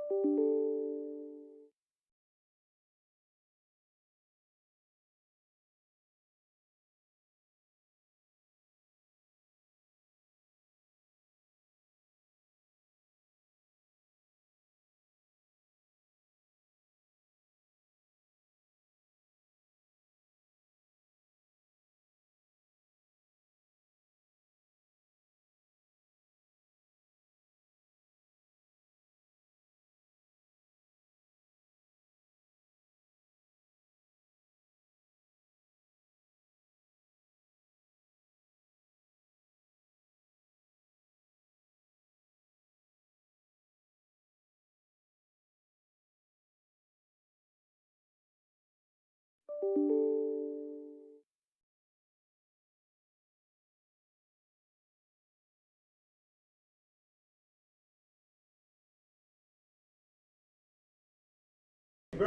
Thank you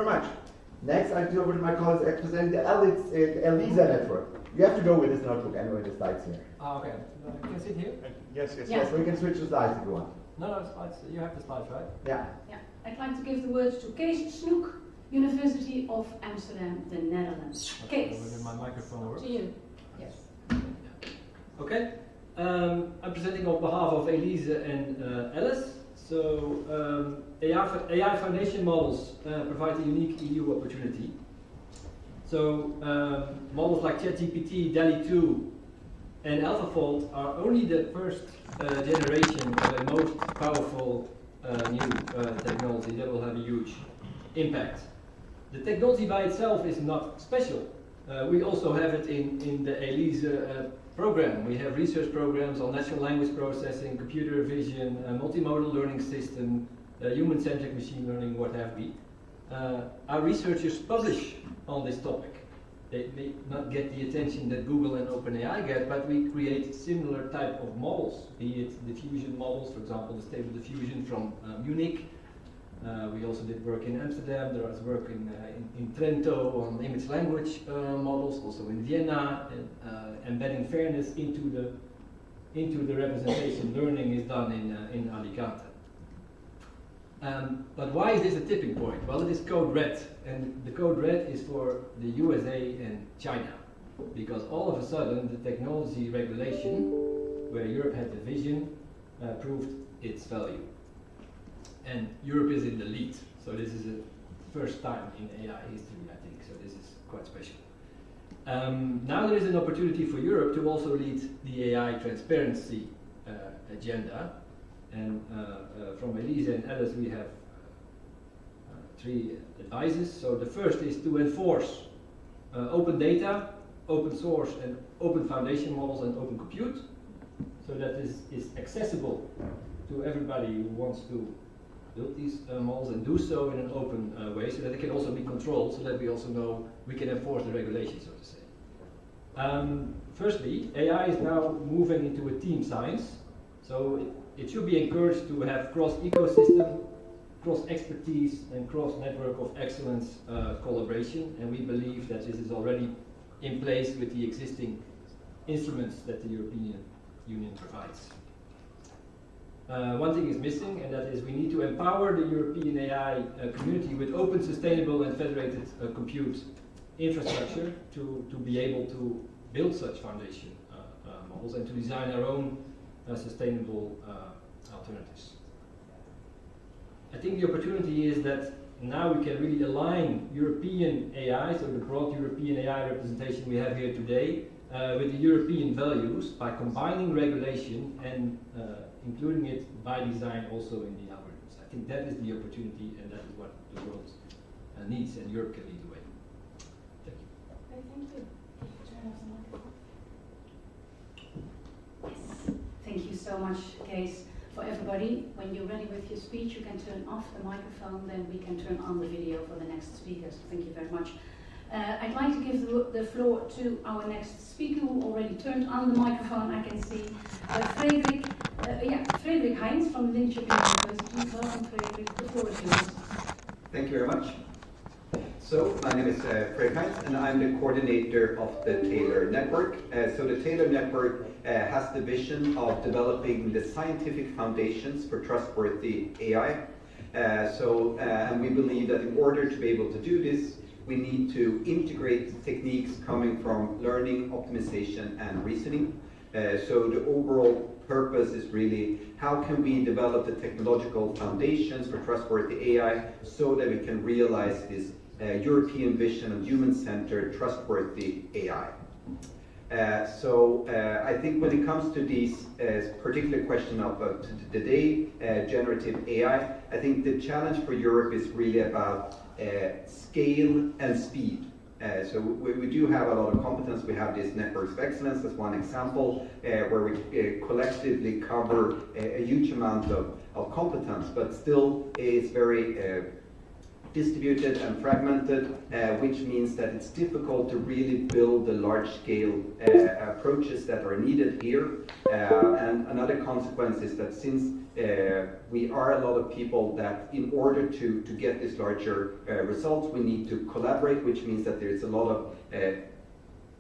very much. Next, I do over to my colleagues representing the ELE network. You have to go with this notebook anyway, the slides here. Okay. Can you sit here? Yes, we can switch the slides if you want. No, slides. You have the slides, right? Yeah. I'd like to give the word to Kees Snoek, University of Amsterdam, the Netherlands. Kees. Whether my microphone works. To you. Yes. Okay. I'm presenting on behalf of Elise and Alice. So AI foundation models provide a unique EU opportunity. So models like ChatGPT, DALL-E 2 and AlphaFold are only the first generation of the most powerful new technology that will have a huge impact. The technology by itself is not special. We also have it in the ELISE program. We have research programs on natural language processing, computer vision, multimodal learning system, human-centric machine learning, what have we. Our researchers publish on this topic. They may not get the attention that Google and OpenAI get, but we create similar type of models, be it diffusion models, for example, the Stable Diffusion from Munich. We also did work in Amsterdam. There was work in Trento on image language models, also in Vienna, and embedding fairness into the representation learning is done in Alicante. But why is this a tipping point? Well, it is code red, and the code red is for the USA and China, because all of a sudden the technology regulation, where Europe had the vision, proved its value. And Europe is in the lead, so this is the first time in AI history, I think, so this is quite special. Now there is an opportunity for Europe to also lead the AI transparency agenda, and from Elise and Alice we have 3 advices. So the first is to enforce open data, open source and open foundation models and open compute, so that this is accessible to everybody who wants to build these models and do so in an open way, so that they can also be controlled, so that we also know we can enforce the regulation, so to say. Firstly, AI is now moving into a team science, so it should be encouraged to have cross-ecosystem, cross-expertise and cross-network of excellence collaboration, and we believe that this is already in place with the existing instruments that the European Union provides. One thing is missing, and that is we need to empower the European AI community with open, sustainable and federated compute infrastructure to be able to build such foundation models and to design our own sustainable alternatives. I think the opportunity is that now we can really align European AI, so the broad European AI representation we have here today, with the European values by combining regulation and including it by design also in the algorithms. I think that is the opportunity, and that is what the world needs, and Europe can lead the way. Thank you. Okay, thank you. Turn off the microphone. Yes. Thank you so much, Kees. For everybody, when you're ready with your speech, you can turn off the microphone, then we can turn on the video for the next speakers. Thank you very much. I'd like to give the floor to our next speaker who already turned on the microphone. I can see Frederik Heinz from Linköping University. Welcome, Frederik. The floor is yours. Thank you very much. So, my name is Frederik Heinz, and I'm the coordinator of the TAILOR network. So the TAILOR network has the vision of developing the scientific foundations for trustworthy AI. And we believe that in order to be able to do this, we need to integrate techniques coming from learning, optimization, and reasoning. So the overall purpose is really how can we develop the technological foundations for trustworthy AI so that we can realize this European vision of human-centered, trustworthy AI. I think when it comes to these particular question of today, generative AI, I think the challenge for Europe is really about scale and speed. So we do have a lot of competence. We have this networks of excellence as one example, where we collectively cover a huge amount of competence, but still it's very distributed and fragmented, which means that it's difficult to really build the large-scale approaches that are needed here. And another consequence is that since we are a lot of people that in order to get this larger results, we need to collaborate, which means that there's a lot of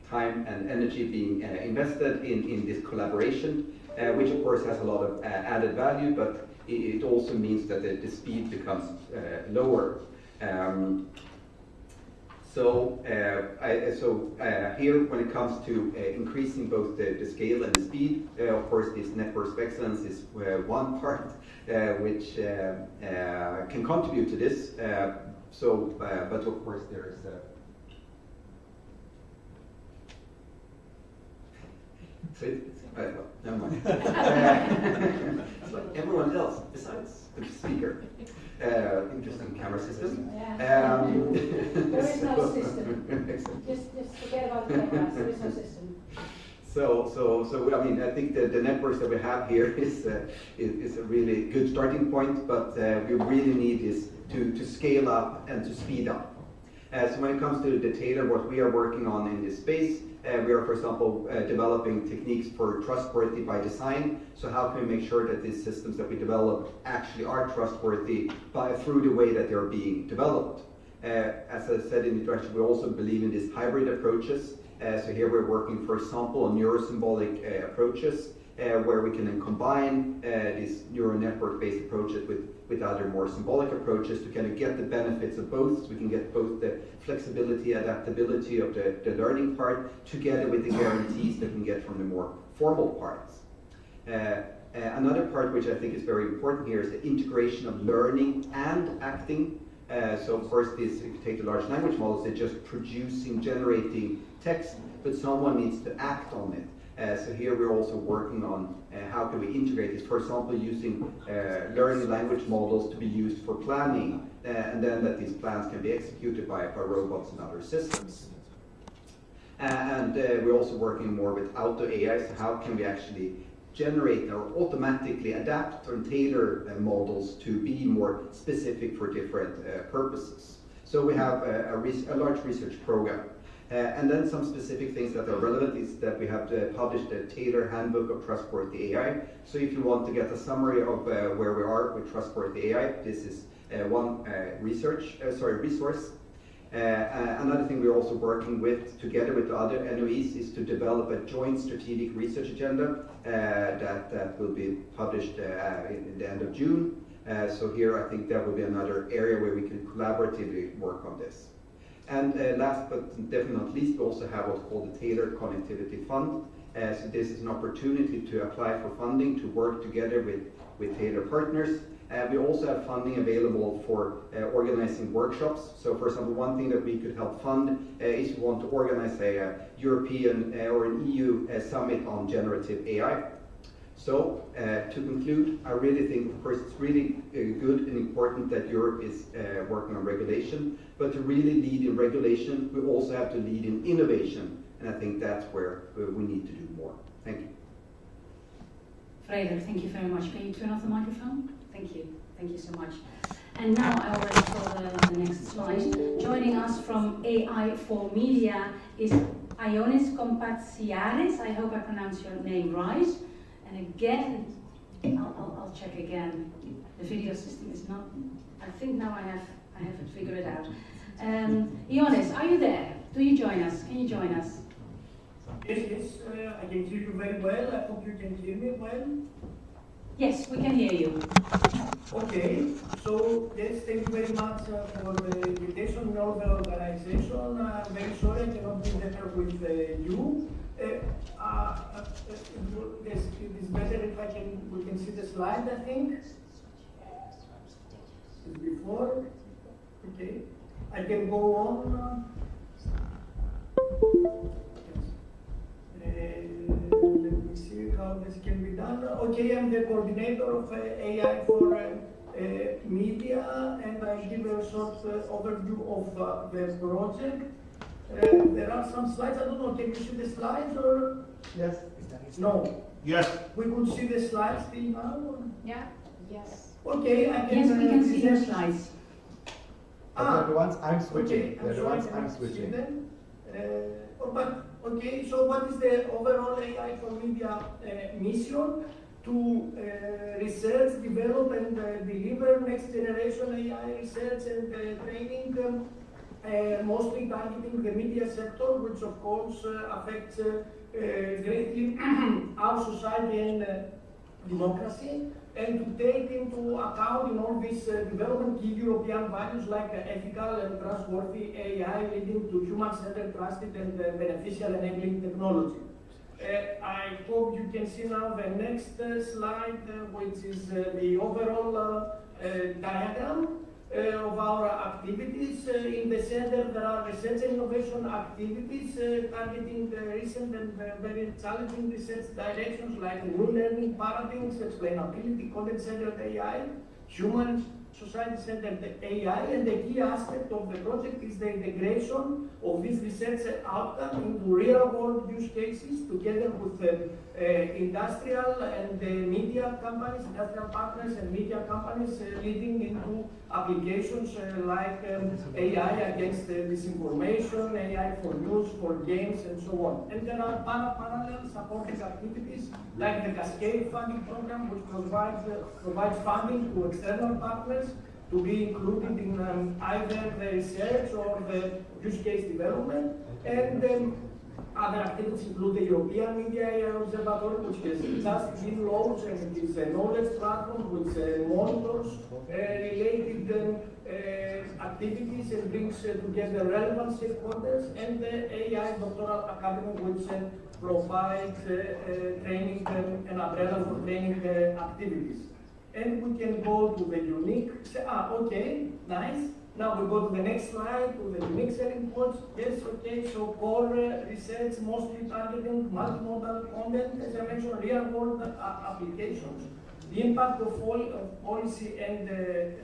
time and energy being invested in this collaboration, which of course has a lot of added value, but it also means that the speed becomes lower. Here, when it comes to increasing both the scale and the speed, of course, this networks of excellence is one part which can contribute to this. But of course, there is. Never mind. It's like everyone else besides the speaker. Interesting camera system. Yeah. There is no system. Just forget about the cameras. There is no system. So I mean, I think that the networks that we have here is a really good starting point, but we really need is to scale up and to speed up. So when it comes to the TAILOR, what we are working on in this space, we are, for example, developing techniques for trustworthy by design. So how can we make sure that these systems that we develop actually are trustworthy through the way that they're being developed? As I said in the introduction, we also believe in these hybrid approaches. So here we're working, for example, on neurosymbolic approaches, where we can then combine these neural network-based approaches with other more symbolic approaches to kind of get the benefits of both. So we can get both the flexibility, adaptability of the learning part, together with the guarantees that we can get from the more formal parts. Another part which I think is very important here is the integration of learning and acting. So of course, this, if you take the large language models, they're just generating text, but someone needs to act on it. So here we're also working on how can we integrate this, for example, using learning language models to be used for planning, and then that these plans can be executed by robots and other systems. And we're also working more with auto AI, so how can we actually generate or automatically adapt or tailor models to be more specific for different purposes. So we have a large research program. And then some specific things that are relevant is that we have published a TAILOR Handbook of Trustworthy AI. So if you want to get a summary of where we are with Trustworthy AI, this is one resource. Another thing we're also working with, together with the other NOEs, is to develop a joint strategic research agenda that will be published in the end of June. So here I think that will be another area where we can collaboratively work on this. And last but definitely not least, we also have what's called the TAILOR Connectivity Fund. So this is an opportunity to apply for funding to work together with TAILOR partners. We also have funding available for organizing workshops. So for example, one thing that we could help fund is we want to organize a European or an EU summit on generative AI. So to conclude, I really think, of course, it's really good and important that Europe is working on regulation, but to really lead in regulation, we also have to lead in innovation, and I think that's where we need to do more. Thank you. Freder, thank you very much. Can you turn off the microphone? Thank you. Thank you so much. And now I already saw the next slide. Joining us from AI for Media is Ionis Compatsiaris. I hope I pronounced your name right. And again, I'll check again. The video system is not. I think now I have it figured out. Ionis, are you there? Do you join us? Can you join us? Yes, I can hear you very well. I hope you can hear me well. Yes, we can hear you. Okay, so yes, thank you very much for the invitation and all the organization. I'm very sorry I cannot be there with you. Yes, it is better if we can see the slide, I think. Before, okay, I can go on. Let me see how this can be done. Okay, I'm the coordinator of AI for media, and I give a short overview of the project. There are some slides. I don't know. Can you see the slides or? Yes. No. Yes. We could see the slides till now. Or? Yeah. Yes. Okay, I can. Yes, we can see your slides. They're the ones I'm switching. Okay, They're the sorry, ones I I'm cannot see switching. them. But okay, so what is the overall AI for media mission? To research, develop, and deliver next generation AI research and training, mostly targeting the media sector, which of course affects greatly our society and democracy, and to take into account in all this development key European values like ethical and trustworthy AI leading to human-centered, trusted, and beneficial enabling technology. I hope you can see now the next slide, which is the overall diagram of our activities. In the center, there are research and innovation activities targeting recent and very challenging research directions like new learning paradigms, explainability, content-centered AI, human society-centered AI, and the key aspect of the project is the integration of this research outcome into real-world use cases together with industrial and media companies, industrial partners and media companies, leading into applications like AI against disinformation, AI for news, for games, and so on. And there are parallel supporting activities like the Cascade funding program, which provides funding to external partners to be included in either the research or the use case development. And other activities include the European Media AI Observatory, which has just been launched, and it is a knowledge platform which monitors related activities and brings together relevant stakeholders, and the AI Doctoral Academy, which provides training and umbrella for training activities. And we can go to the unique, okay, nice. Now we go to the next slide, to the unique selling points. Yes, okay, so core research, mostly targeting multimodal content, as I mentioned, real-world applications. The impact of policy and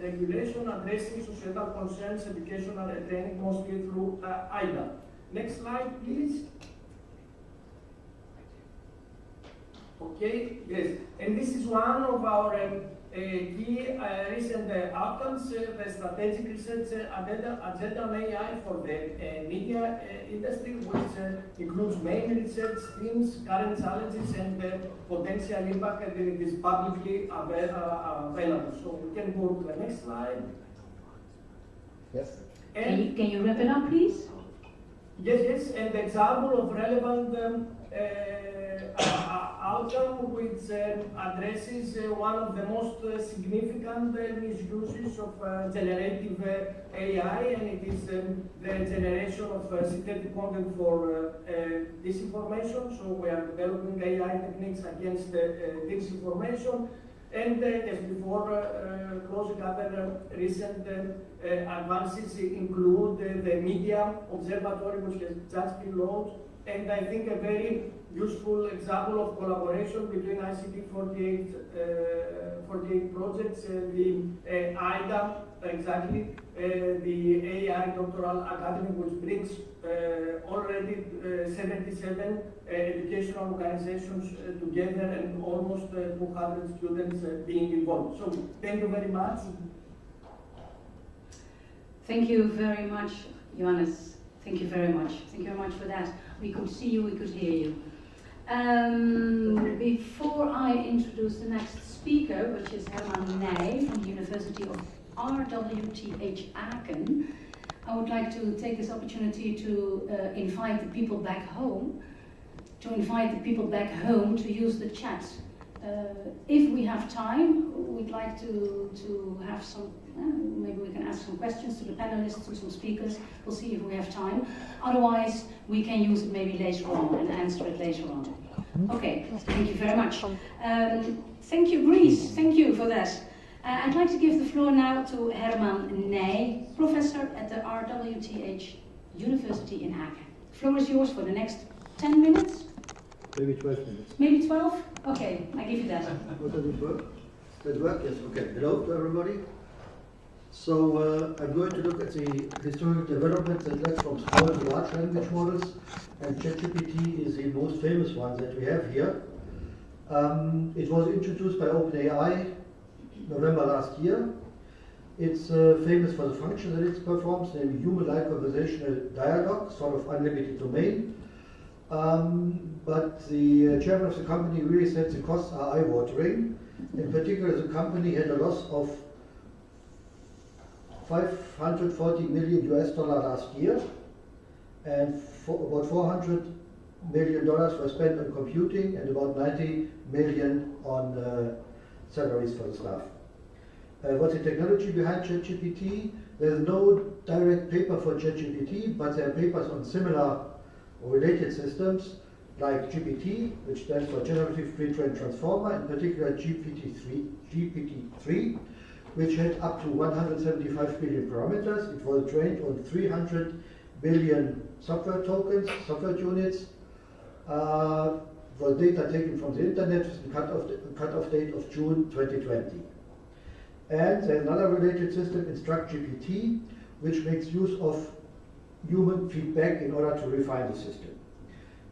regulation, addressing societal concerns, educational and training, mostly through IDA. Next slide, please. Okay, yes, and this is one of our key recent outcomes, the strategic research agenda on AI for the media industry, which includes main research themes, current challenges, and potential impact, and it is publicly available. So we can go to the next slide. Yes. And can you wrap it up, please? Yes, and the example of relevant outcome which addresses one of the most significant misuses of generative AI, and it is the generation of synthetic content for disinformation. So we are developing AI techniques against disinformation. And as before, closing other recent advances include the Media Observatory, which has just been launched, and I think a very useful example of collaboration between ICT 48 projects, the IDA, exactly, the AI Doctoral Academy, which brings already 77 educational organizations together and almost 200 students being involved. So thank you very much. Thank you very much, Johannes. Thank you very much. Thank you very much for that. We could see you, we could hear you. Before I introduce the next speaker, which is HumaneAI from the University of RWTH Aachen, I would like to take this opportunity to invite the people back home to use the chat if we have time, we'd like to have some, maybe we can ask some questions to the panelists, to some speakers. We'll see if we have time. Otherwise, we can use it maybe later on and answer it later on. Okay, thank you very much. Thank you, Greece. Thank you for that. I'd like to give the floor now to HumanE-AI, professor at the RWTH University in Hagen. The floor is yours for the next 10 minutes. Maybe 12 minutes. Maybe 12? Okay, I give you that. Does it work? Does it work? Yes, okay. Hello to everybody. So I'm going to look at the historical developments that led from small to large language models, and ChatGPT is the most famous one that we have here. It was introduced by OpenAI November last year. It's famous for the function that it performs, namely human-like conversational dialogue, sort of unlimited domain. But the chairman of the company really said the costs are eye-watering. In particular, the company had a loss of $540 million last year, and about $400 million were spent on computing and about $90 million on salaries for the staff. What's the technology behind ChatGPT? There's no direct paper for ChatGPT, but there are papers on similar or related systems like GPT, which stands for Generative Pre-trained Transformer, in particular GPT-3, which had up to 175 billion parameters. It was trained on 300 billion software tokens, software units, for data taken from the internet with the cut-off date of June 2020. And there's another related system, InstructGPT, which makes use of human feedback in order to refine the system.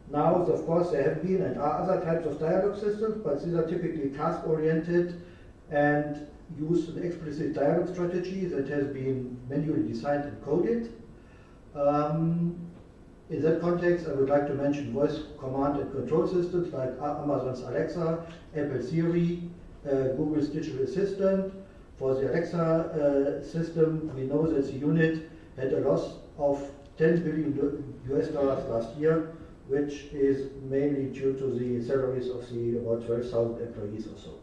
Now, of course, there have been and are other types of dialogue systems, but these are typically task-oriented and use an explicit dialogue strategy that has been manually designed and coded. In that context, I would like to mention voice command and control systems like Amazon's Alexa, Apple Siri, Google's digital assistant. For the Alexa system, we know that the unit had a loss of $10 billion last year, which is mainly due to the salaries of the about 12,000 employees or so.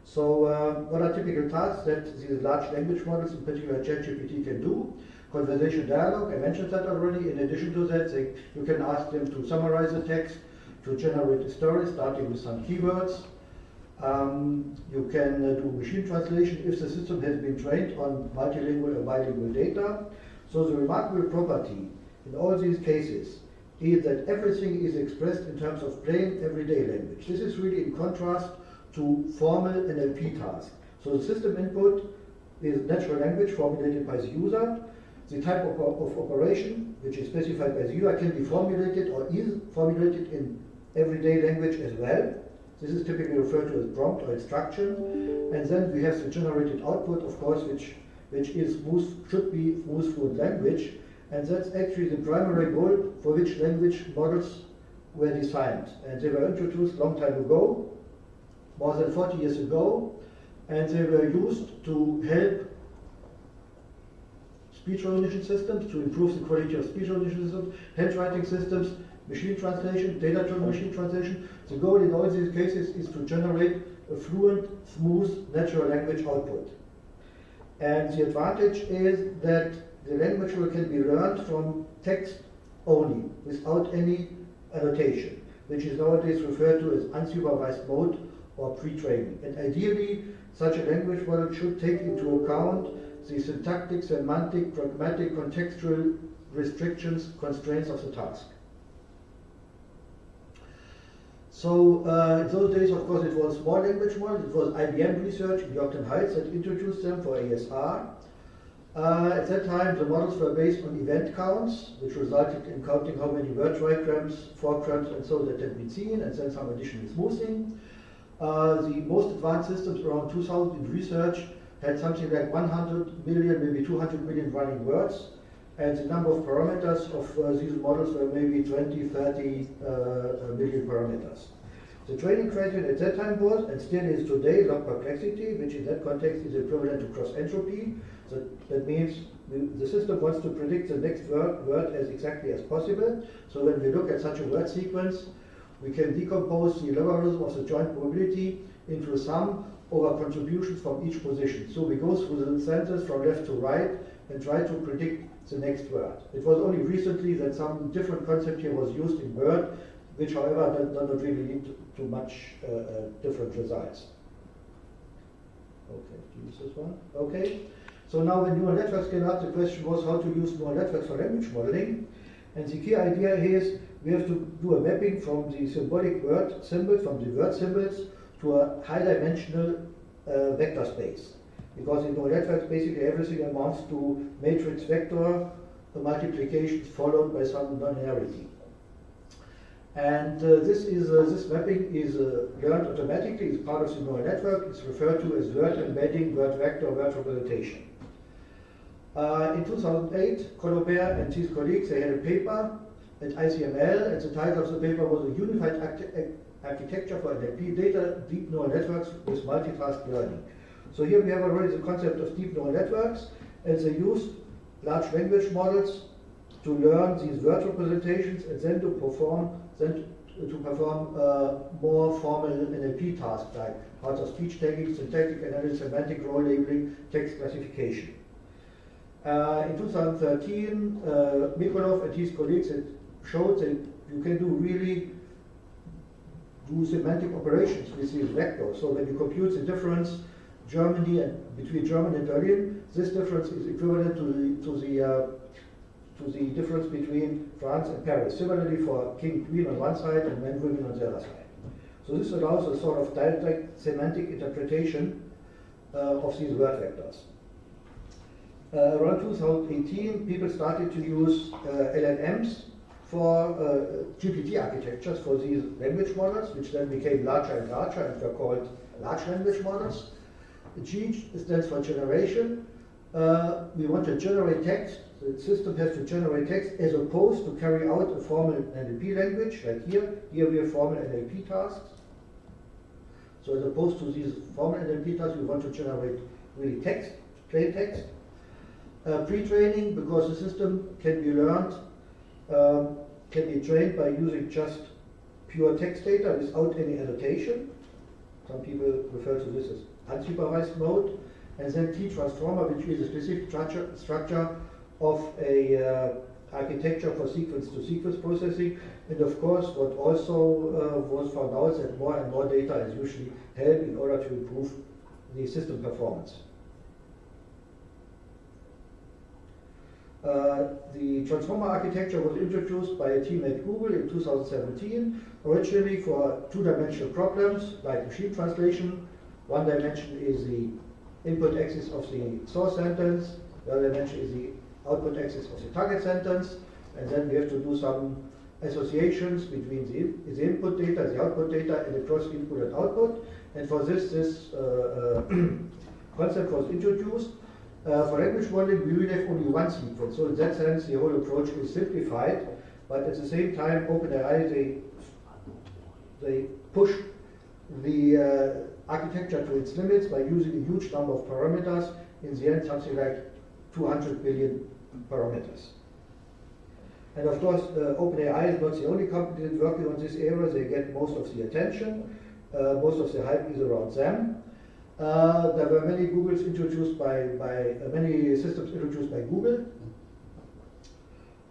So what are typical tasks that these large language models, in particular ChatGPT, can do? Conversation dialogue, I mentioned that already. In addition to that, you can ask them to summarize the text, to generate a story, starting with some keywords. You can do machine translation if the system has been trained on multilingual or bilingual data. So the remarkable property in all these cases is that everything is expressed in terms of plain everyday language. This is really in contrast to formal NLP tasks. So the system input is natural language formulated by the user. The type of operation, which is specified by the user, can be formulated or is formulated in everyday language as well. This is typically referred to as prompt or instruction. And then we have the generated output, of course, which is should be smooth fluent language. And that's actually the primary goal for which language models were designed. And they were introduced a long time ago, more than 40 years ago, and they were used to help speech recognition systems, to improve the quality of speech recognition systems, handwriting systems, machine translation, data-driven machine translation. The goal in all these cases is to generate a fluent, smooth, natural language output. And the advantage is that the language can be learned from text only, without any annotation, which is nowadays referred to as unsupervised mode or pre-training. And ideally, such a language model should take into account the syntactic, semantic, pragmatic, contextual restrictions, constraints of the task. So in those days, of course, it was small language models. It was IBM research in Yorkton Heights that introduced them for ASR. At that time, the models were based on event counts, which resulted in counting how many word trigrams, foregrams, and so that had been seen, and then some additional smoothing. The most advanced systems around 2000 in research had something like 100 million, maybe 200 million running words, and the number of parameters of these models were maybe 20, 30 million parameters. The training criterion at that time was, and still is today, log perplexity, which in that context is equivalent to cross entropy. So that means the system wants to predict the next word as exactly as possible. So when we look at such a word sequence, we can decompose the logarithm of the joint probability into a sum over contributions from each position. So we go through the sentence from left to right and try to predict the next word. It was only recently that some different concept here was used in Word, which however does not really lead to much different results. Okay, use this one. Okay, so now when neural networks came up, the question was how to use neural networks for language modeling. And the key idea is we have to do a mapping from the symbolic word symbols, from the word symbols, to a high-dimensional vector space. Because in neural networks, basically everything amounts to matrix vector multiplications followed by some nonlinearity. And this mapping is learned automatically. It's part of the neural network. It's referred to as word embedding, word vector, word representation. In 2008, Colobert and his colleagues, they had a paper at ICML, and the title of the paper was a unified architecture for NLP data, deep neural networks with multitask learning. So here we have already the concept of deep neural networks, and they use large language models to learn these word representations and then to perform more formal NLP tasks like parts of speech tagging, syntactic analysis, semantic role labeling, text classification. In 2013, Mikolov and his colleagues had showed that you can do semantic operations with these vectors. So when you compute the difference between Germany and Berlin, this difference is equivalent to the difference between France and Paris. Similarly for king, queen on one side and men, women on the other side. So this allows a sort of direct semantic interpretation of these word vectors. Around 2018, people started to use LLMs for GPT architectures for these language models, which then became larger and larger and were called large language models. G stands for generation. We want to generate text. The system has to generate text as opposed to carry out a formal NLP language, like here. Here we have formal NLP tasks. So as opposed to these formal NLP tasks, we want to generate really text, plain text. Pre-training, because the system can be learned, can be trained by using just pure text data without any annotation. Some people refer to this as unsupervised mode. And then T-transformer, which is a specific structure of a architecture for sequence-to-sequence processing. And of course, what also was found out that more and more data is usually held in order to improve the system performance. The transformer architecture was introduced by a team at Google in 2017, originally for two-dimensional problems like machine translation. One dimension is the input axis of the source sentence, the other dimension is the output axis of the target sentence, and then we have to do some associations between the input data, the output data, and across input and output. And for this concept was introduced. For language modeling, we really have only one sequence. So in that sense, the whole approach is simplified. But at the same time, OpenAI, they push the architecture to its limits by using a huge number of parameters. In the end, something like 200 billion parameters. And of course, OpenAI is not the only company that's working on this area. They get most of the attention. Most of the hype is around them. There were many Googles introduced many systems introduced by Google.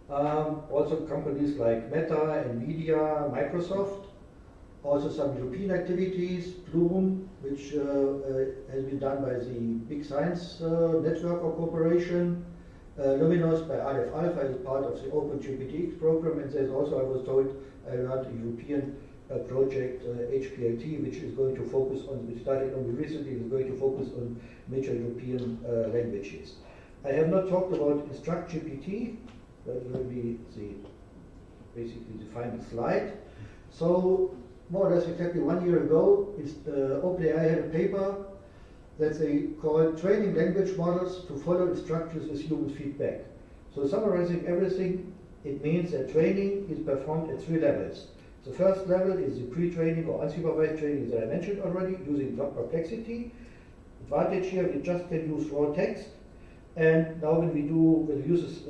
Also companies like Meta, Nvidia, Microsoft. Also some European activities, Bloom, which has been done by the Big Science Network Corporation. Luminous by Aleph Alpha is part of the OpenGPT program, and there's also, I was told, I learned a European project, HPLT, which is going to focus on, which started only recently, is going to focus on major European languages. I have not talked about InstructGPT. That will be basically the final slide. So, more or less exactly 1 year ago, OpenAI had a paper that they called Training Language Models to Follow Instructions with Human Feedback. So summarizing everything, it means that training is performed at 3 levels. The first level is the pre-training or unsupervised training that I mentioned already, using block perplexity. Advantage here, we just can use raw text. And now when we use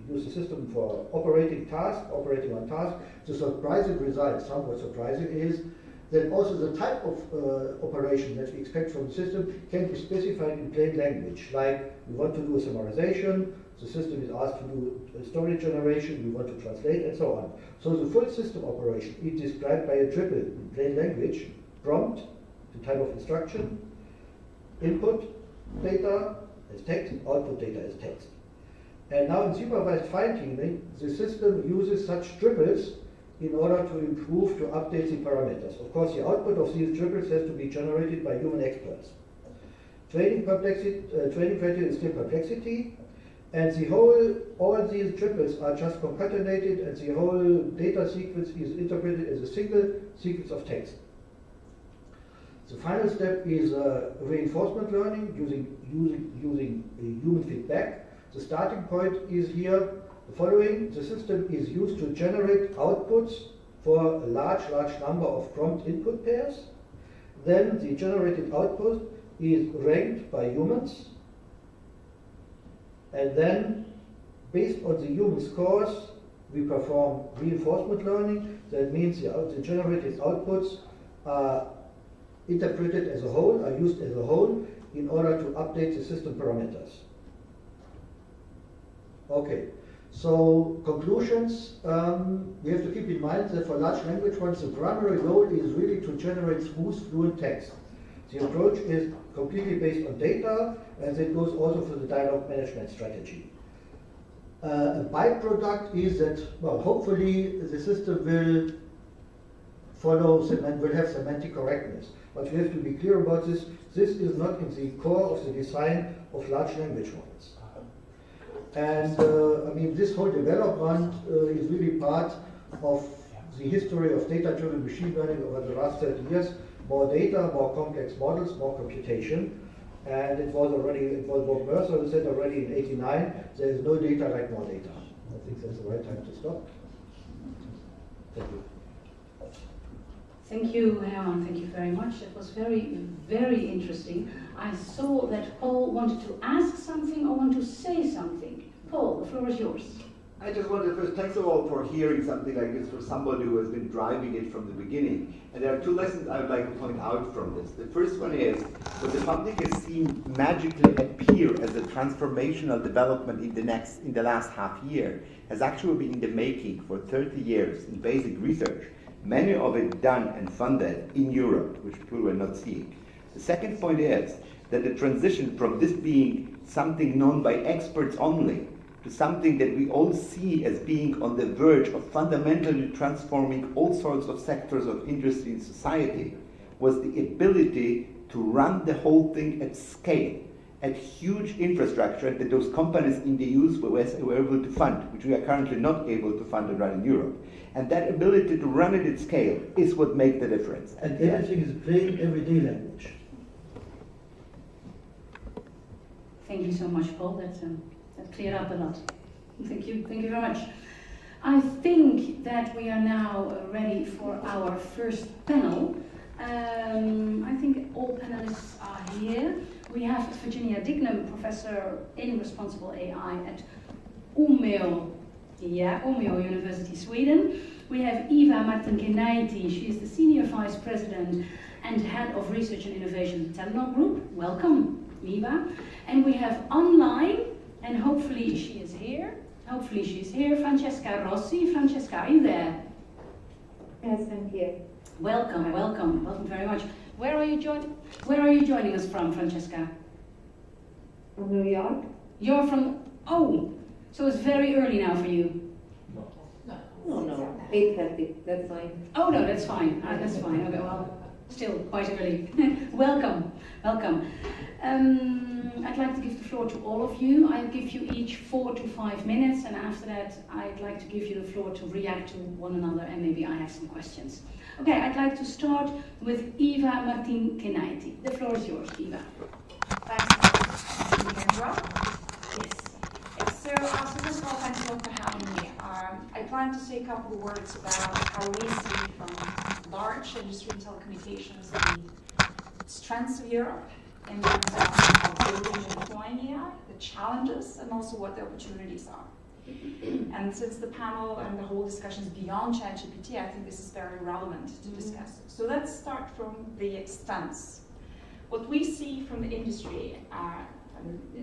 the system for operating on task, the surprising result, somewhat surprising, is that also the type of operation that we expect from the system can be specified in plain language. Like, we want to do a summarization, the system is asked to do a story generation, we want to translate, and so on. So the full system operation is described by a triple in plain language: prompt, the type of instruction, input data as text, output data as text. And now in supervised fine-tuning, the system uses such triples in order to improve, to update the parameters. Of course, the output of these triples has to be generated by human experts. Training criteria is still perplexity, and all these triples are just concatenated, and the whole data sequence is interpreted as a single sequence of text. The final step is reinforcement learning using human feedback. The starting point is here the following: the system is used to generate outputs for a large number of prompt input pairs. Then the generated output is ranked by humans, and then based on the human scores we perform reinforcement learning. That means the generated outputs are interpreted as a whole, are used as a whole in order to update the system parameters. Okay, so conclusions. We have to keep in mind that for large language models, the primary goal is really to generate smooth, fluent text. The approach is completely based on data, and that goes also for the dialogue management strategy. A byproduct is that, well, hopefully the system will will have semantic correctness. But we have to be clear about this. This is not in the core of the design of large language models. And I mean, this whole development is really part of the history of data-driven machine learning over the last 30 years. More data, more complex models, more computation. And it was what Mercer said already in '89, there is no data like more data. I think that's the right time to stop. Thank you. Thank you, Herman. Thank you very much. It was very, very interesting. I saw that Paul wanted to ask something or want to say something. Paul, the floor is yours. I just wanted to first, thanks all for hearing something like this for somebody who has been driving it from the beginning. And there are two lessons I would like to point out from this. The first one is, what the public has seen magically appear as a transformational development in the last half year has actually been in the making for 30 years in basic research. Many of it done and funded in Europe, which people were not seeing. The second point is that the transition from this being something known by experts only to something that we all see as being on the verge of fundamentally transforming all sorts of sectors of industry in society was the ability to run the whole thing at scale, at huge infrastructure that those companies in the US were able to fund, which we are currently not able to fund and run in Europe. And that ability to run it at scale is what makes the difference. And everything is plain everyday language. Thank you so much, Paul. That cleared up a lot. Thank you very much. I think that we are now ready for our first panel. I think all panelists are here. We have Virginia Dignam, professor in responsible AI at Umeå University, Sweden. We have Eva Martin-Kenaiti. She is the Senior Vice President and Head of Research and Innovation at TAILOR Group. Welcome, Eva. And we have online, and hopefully she is here. Francesca Rossi. Francesca, are you there? Yes, I'm here. Welcome very much. Where are you joining us from, Francesca? From New York. You're from, so it's very early now for you. No, 8:30, that's fine. Oh no, that's fine. That's fine. Okay, well, still quite early. Welcome. I'd like to give the floor to all of you. I'll give you each 4 to 5 minutes, and after that, I'd like to give you the floor to react to one another, and maybe I have some questions. Okay, I'd like to start with Eva Martin-Kenaiti. The floor is yours, Eva. Thanks, Kendra. Yes. So first of all, thanks a lot for having me. I plan to say a couple of words about how we see from large industry and telecommunications the strengths of Europe, in terms of building and deploying AI, the challenges, and also what the opportunities are. And since the panel and the whole discussion is beyond ChatGPT, I think this is very relevant to discuss. So let's start from the extents. What we see from the industry,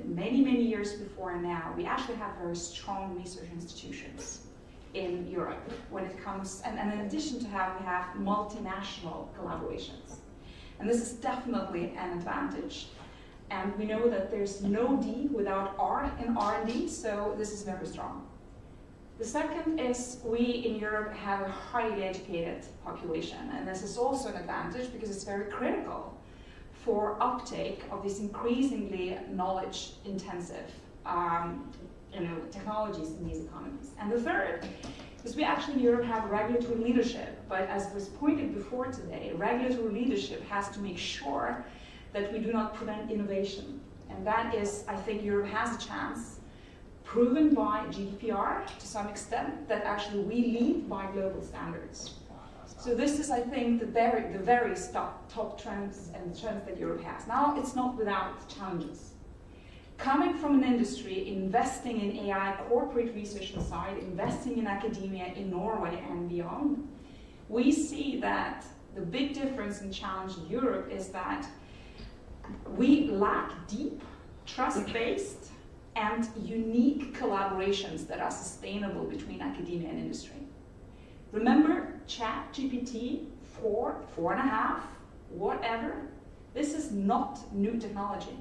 many, many years before and now, we actually have very strong research institutions in Europe when it comes, and in addition to that, we have multinational collaborations. And this is definitely an advantage. And we know that there's no D without R in R&D, so this is very strong. The second is we in Europe have a highly educated population, and this is also an advantage because it's very critical for uptake of these increasingly knowledge-intensive technologies in these economies. And the third is we actually in Europe have regulatory leadership, but as was pointed before today, regulatory leadership has to make sure that we do not prevent innovation. And that is, I think Europe has a chance, proven by GDPR to some extent, that actually we lead by global standards. So this is, I think, the very top trends and trends that Europe has. Now, it's not without challenges. Coming from an industry investing in AI corporate research inside, investing in academia in Norway and beyond, we see that the big difference and challenge in Europe is that we lack deep, trust-based, and unique collaborations that are sustainable between academia and industry. Remember ChatGPT 4, 4.5, whatever? This is not new technology.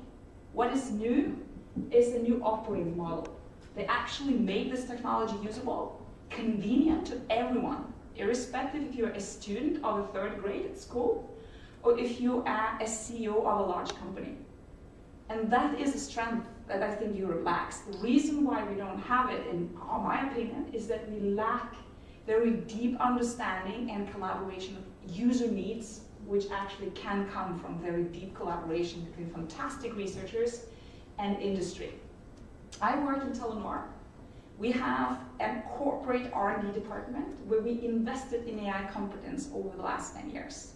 What is new is a new operating model. They actually made this technology usable, convenient to everyone, irrespective if you're a student of a 3rd grade at school, or if you are a CEO of a large company. And that is a strength that I think Europe lacks. The reason why we don't have it, in my opinion, is that we lack very deep understanding and collaboration of user needs, which actually can come from very deep collaboration between fantastic researchers and industry. I work in TAILOR. We have a corporate R&D department where we invested in AI competence over the last 10 years.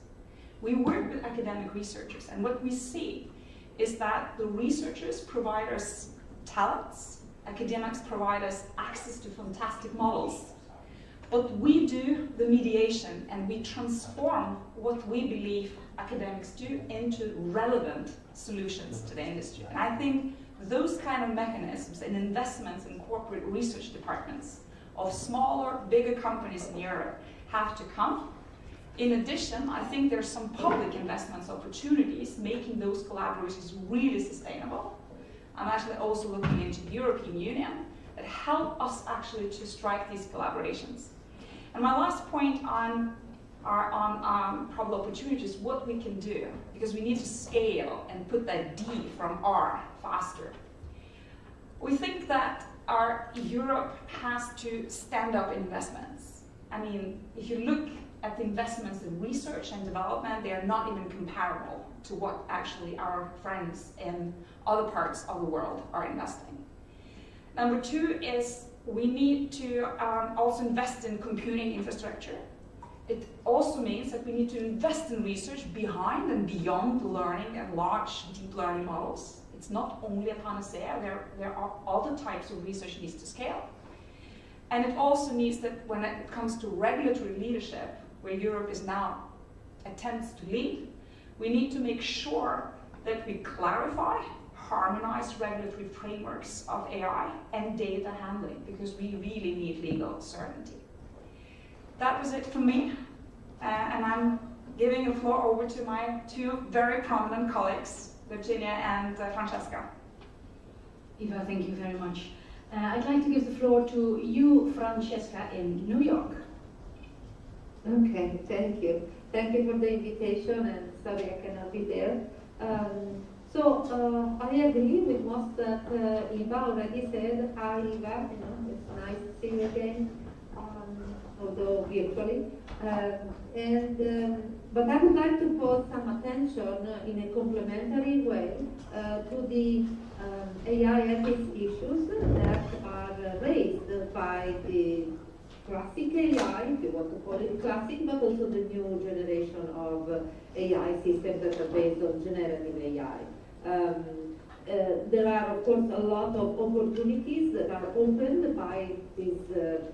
We work with academic researchers, and what we see is that the researchers provide us talents, academics provide us access to fantastic models, but we do the mediation and we transform what we believe academics do into relevant solutions to the industry. And I think those kind of mechanisms and investments in corporate research departments of smaller, bigger companies in Europe have to come. In addition, I think there's some public investments opportunities making those collaborations really sustainable. I'm actually also looking into the European Union that help us actually to strike these collaborations. And my last point on probable opportunities, what we can do, because we need to scale and put that D from R faster. We think that our Europe has to stand up investments. I mean, if you look at the investments in research and development, they are not even comparable to what actually our friends in other parts of the world are investing. Number 2 is we need to also invest in computing infrastructure. It also means that we need to invest in research behind and beyond learning and large deep learning models. It's not only a panacea, there are other types of research that needs to scale. And it also means that when it comes to regulatory leadership, where Europe is now attempts to lead, we need to make sure that we clarify, harmonize regulatory frameworks of AI and data handling, because we really need legal certainty. That was it from me, and I'm giving the floor over to my 2 very prominent colleagues, Virginia and Francesca. Eva, thank you very much. I'd like to give the floor to you, Francesca, in New York. Okay, thank you. Thank you for the invitation, and sorry I cannot be there. I agree with most that Eva already said. Hi Eva, it's nice to see you again, although virtually. But I would like to pose some attention in a complementary way to the AI ethics issues that are raised by the classic AI, if you want to call it classic, but also the new generation of AI systems that are based on generative AI. There are, of course, a lot of opportunities that are opened by these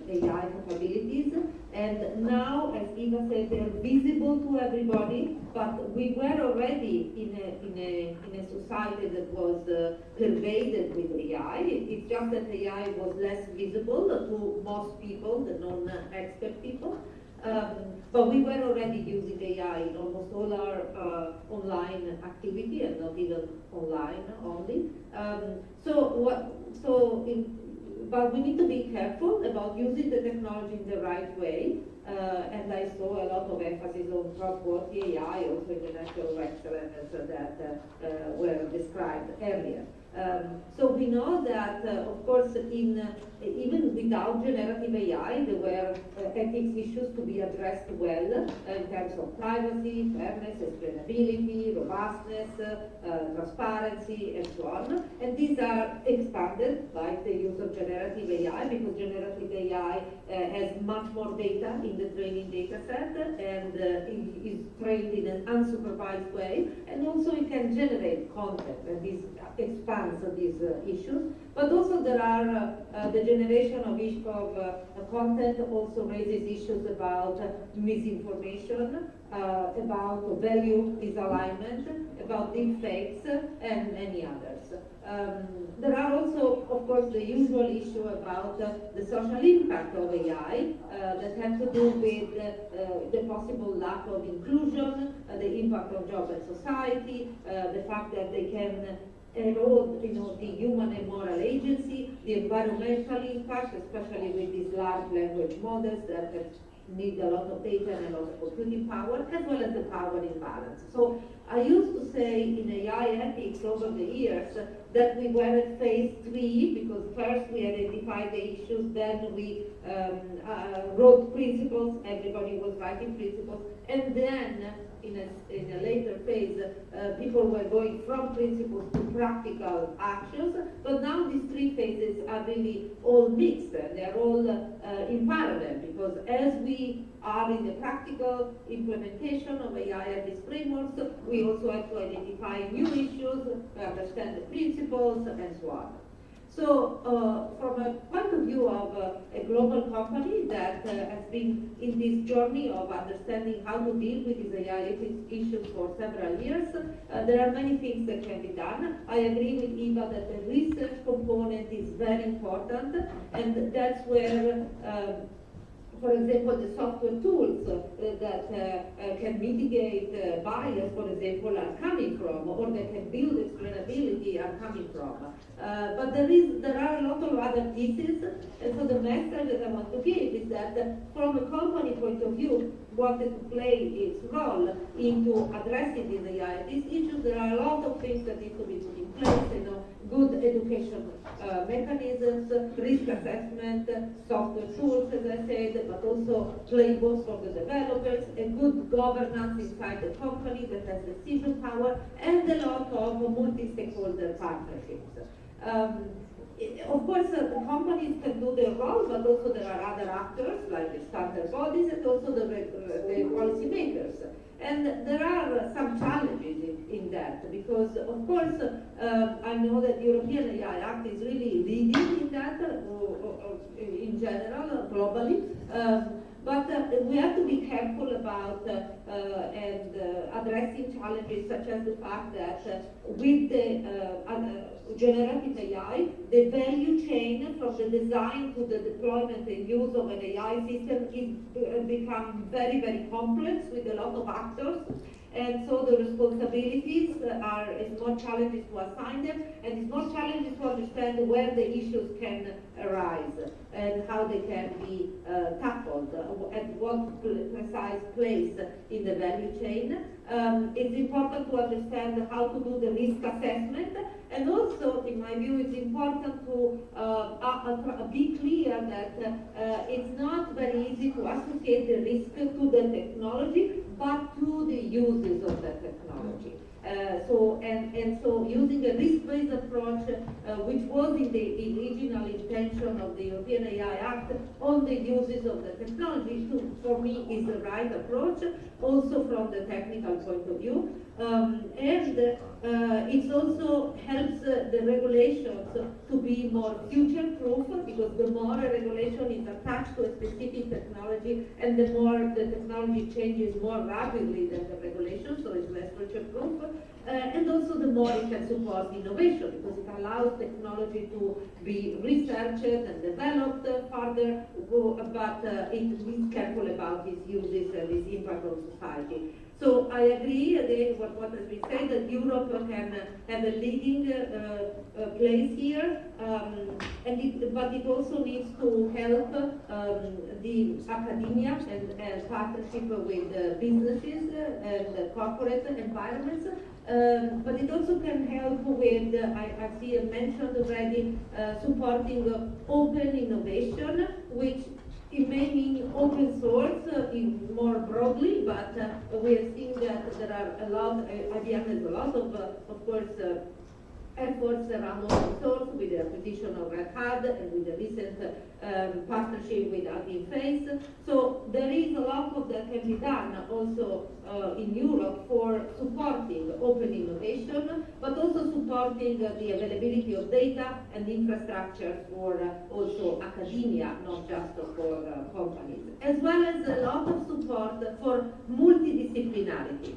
AI capabilities, and now, as Eva said, they're visible to everybody, but we were already in a society that was pervaded with AI. It's just that AI was less visible to most people, the non-expert people. But we were already using AI in almost all our online activity, and not even online only. But we need to be careful about using the technology in the right way. And I saw a lot of emphasis on trustworthy AI, also in the natural excellence that were described earlier. So we know that, of course, even without generative AI, there were ethics issues to be addressed well in terms of privacy, fairness, explainability, robustness, transparency, and so on. And these are expanded by the use of generative AI, because generative AI has much more data in the training data set, and is trained in an unsupervised way, and also it can generate content, and this expands these issues. But also there are the generation of content also raises issues about misinformation, about value misalignment, about deepfakes, and many others. There are also, of course, the usual issue about the social impact of AI that have to do with the possible lack of inclusion, the impact on job and society, the fact that they can erode, the human and moral agency, the environmental impact, especially with these large language models that need a lot of data and a lot of computing power, as well as the power imbalance. So I used to say in AI ethics over the years that we were at phase 3, because first we identified the issues, then we wrote principles, everybody was writing principles, and then in a later phase, people were going from principles to practical actions, but now these 3 phases are really all mixed, and they're all in parallel, because as we are in the practical implementation of AI and these frameworks, we also have to identify new issues, understand the principles, and so on. So from a point of view of a global company that has been in this journey of understanding how to deal with these AI ethics issues for several years, there are many things that can be done. I agree with Eva that the research component is very important, and that's where for example, the software tools that can mitigate bias, for example, are coming from, or that can build explainability are coming from. But there are a lot of other pieces, and so the message that I want to give is that from a company point of view, wanted to play its role into addressing these AI these issues, there are a lot of things that need to be put in place, good education mechanisms, risk assessment, software tools, as I said, but also playbooks for the developers, a good governance inside the company that has decision power, and a lot of multi-stakeholder partnerships. Of course, the companies can do their role, but also there are other actors, like the standard bodies, and also the policymakers. And there are some challenges in that, because, of course, I know that the European AI Act is really leading in that, in general, globally. But we have to be careful about and addressing challenges such as the fact that with the generative AI, the value chain from the design to the deployment and use of an AI system is become very, very complex with a lot of actors. And so the responsibilities it's more challenges to assign them, and it's more challenges to understand where the issues can arise and how they can be tackled, at what precise place in the value chain. It's important to understand how to do the risk assessment, and also, in my view, it's important to be clear that it's not very easy to associate the risk to the technology, but to the uses of the technology. So using a risk-based approach, which was in the original intention of the European AI Act on the uses of the technology, for me is the right approach, also from the technical point of view. and it also helps the regulations to be more future-proof, because the more a regulation is attached to a specific technology and the more the technology changes more rapidly than the regulation, so it's less future-proof. And also the more it can support innovation, because it allows technology to be researched and developed further, but it is careful about its uses and its impact on society. So I agree again with what has been said, that Europe can have a leading place here, but it also needs to help the academia and partnership with businesses and corporate environments. But it also can help with, I see you mentioned already, supporting open innovation, which it may mean open source more broadly, but we are seeing that there are a lot, IBM has a lot of course, efforts around open source with the acquisition of Red Hat and with the recent partnership with Hugging Face. So there is a lot of that can be done also in Europe for supporting open innovation, but also supporting the availability of data and infrastructure for also academia, not just for companies, as well as a lot of support for multidisciplinarity.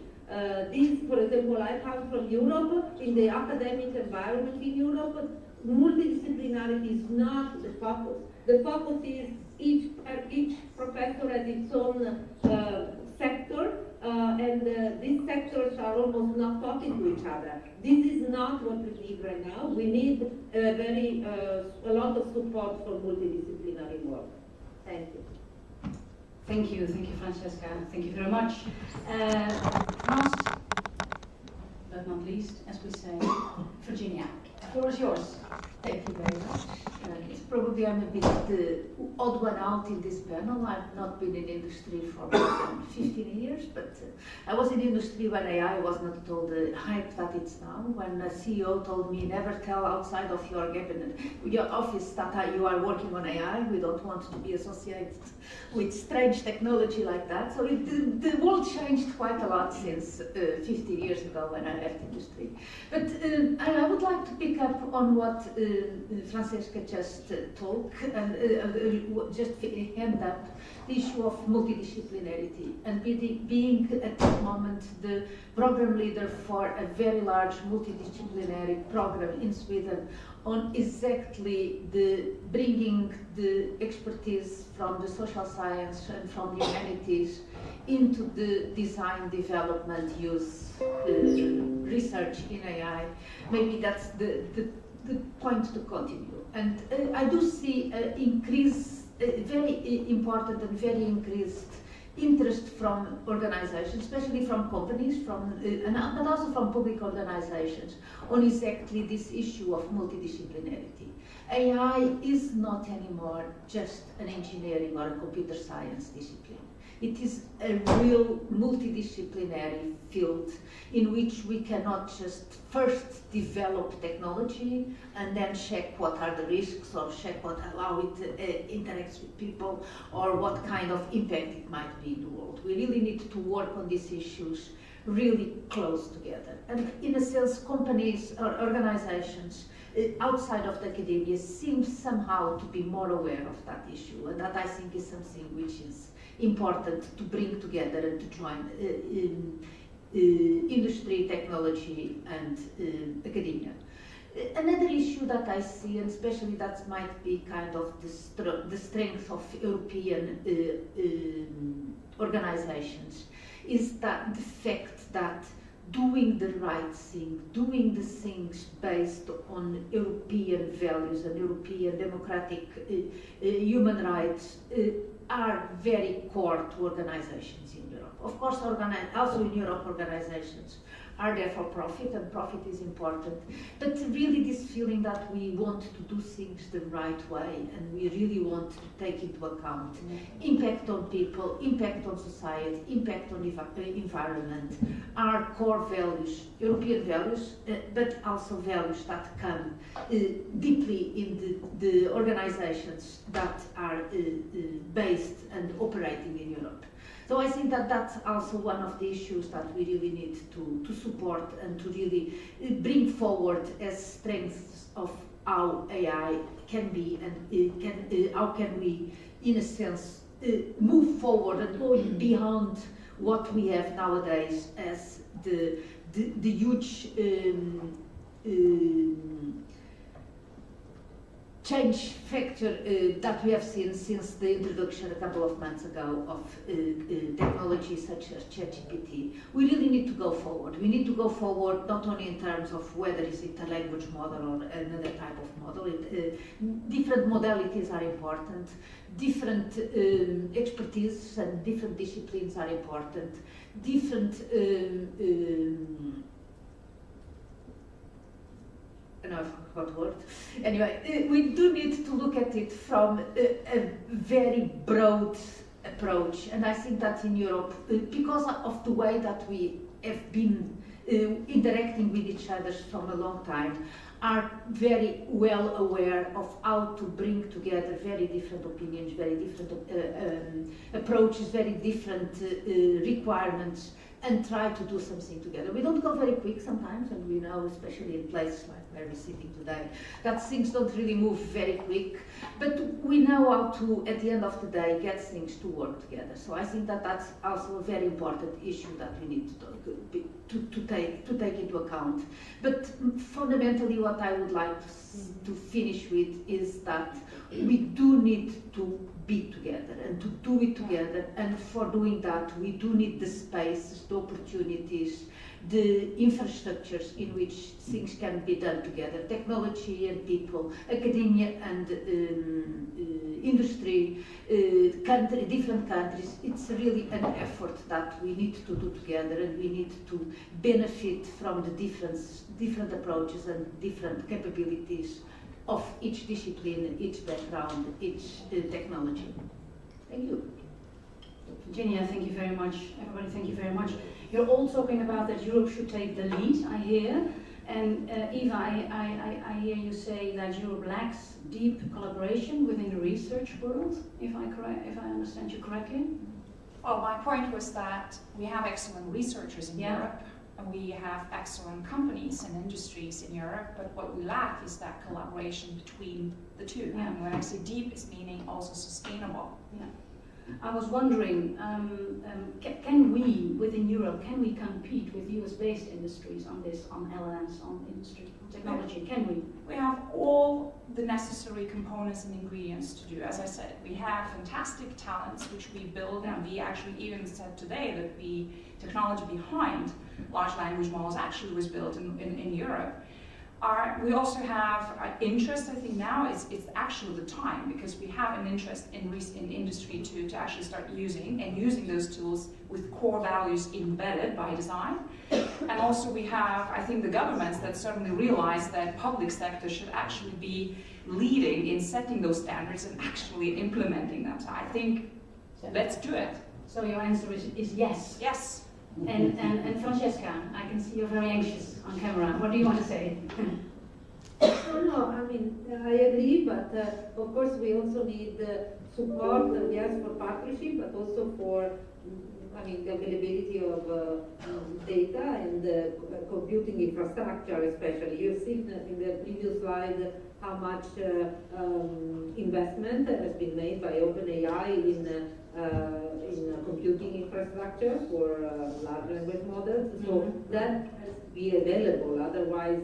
This, for example, I come from Europe. In the academic environment in Europe, multidisciplinarity is not the focus. The focus is each professor has its own sector, and these sectors are almost not talking to each other. This is not what we need right now. We need a lot of support for multidisciplinary work. Thank you. Thank you, Francesca. Thank you very much. Last but not least, as we say, Virginia, the floor is yours. Thank you very much. It's probably I'm a bit odd one out in this panel. I've not been in industry for more than 15 years, but I was in industry when AI was not at all the hype that it's now. When a CEO told me, never tell outside of your cabinet, your office that you are working on AI, we don't want to be associated with strange technology like that. So the world changed quite a lot since 50 years ago when I left industry. But I would like to pick up on what Francesca just talked, and just hand up the issue of multidisciplinarity, and being at this moment the program leader for a very large multidisciplinary program in Sweden on exactly the bringing the expertise from the social science and from the humanities into the design, development, use, research in AI. Maybe that's the point to continue. And I do see very important and very increased interest from organizations, especially from companies, but also from public organizations, on exactly this issue of multidisciplinarity. AI is not anymore just an engineering or a computer science discipline. It is a real multidisciplinary field in which we cannot just first develop technology and then check what are the risks, or check how it interacts with people, or what kind of impact it might be in the world. We really need to work on these issues really close together. And in a sense, companies or organizations outside of the academia seem somehow to be more aware of that issue, and that I think is something which is important to bring together and to join industry, technology, and academia. Another issue that I see, and especially that might be kind of the strength of European organizations, is that the fact that doing the right thing, doing the things based on European values and European democratic human rights are very core to organizations in Europe. Of course, also in Europe, organizations are there for profit, and profit is important. But really this feeling that we want to do things the right way, and we really want to take into account impact on people, impact on society, impact on the environment, are core values, European values, but also values that come deeply in the organizations that are based and operating in Europe. So I think that that's also one of the issues that we really need to support and to really bring forward as strengths of how AI can be, and how can we, in a sense, move forward and go beyond what we have nowadays as the huge change factor that we have seen since the introduction a couple of months ago of technologies such as ChatGPT. We really need to go forward. We need to go forward not only in terms of whether is it a language model or another type of model. Different modalities are important. Different expertise and different disciplines are important. Different I forgot the word. Anyway, we do need to look at it from a very broad approach, and I think that in Europe, because of the way that we have been interacting with each other from a long time, are very well aware of how to bring together very different opinions, very different approaches, very different requirements, and try to do something together. We don't go very quick sometimes, and we know, especially in places like where we're sitting today, that things don't really move very quick, but we know how to, at the end of the day, get things to work together. So I think that that's also a very important issue that we need to take into account. But fundamentally, what I would like to finish with is that we do need to be together and to do it together, and for doing that we do need the space, the opportunities, the infrastructures in which things can be done together, technology and people, academia and industry, different countries. It's really an effort that we need to do together, and we need to benefit from the different approaches and different capabilities of each discipline, each background, each technology. Thank you. Virginia, thank you very much. Everybody, thank you very much. You're all talking about that Europe should take the lead, I hear. And Eva, I hear you say that Europe lacks deep collaboration within the research world, if I understand you correctly. Well, my point was that we have excellent researchers in Europe, and we have excellent companies and industries in Europe, but what we lack is that collaboration between the two. Yeah. And when I say deep, it's meaning also sustainable. Yeah. I was wondering, can we, within Europe, can we compete with US-based industries on this, on LLMs, on industry, on technology? Can we? We have all the necessary components and ingredients to do. As I said, we have fantastic talents which we build, and we actually even said today that the technology behind large language models actually was built in Europe. We also have interest. I think now it's actually the time, because we have an interest in industry to actually start using those tools with core values embedded by design. And also we have, I think, the governments that certainly realize that public sector should actually be leading in setting those standards and actually implementing them. So I think let's do it. So your answer is yes. Yes. And Francesca, I can see you're very anxious on camera. What do you want to say? No, I mean, I agree, but of course we also need support, yes, for partnership, but also for, I mean, the availability of data and computing infrastructure, especially. You've seen in the previous slide how much investment has been made by OpenAI in computing infrastructure for large language models. So that has to be available, otherwise,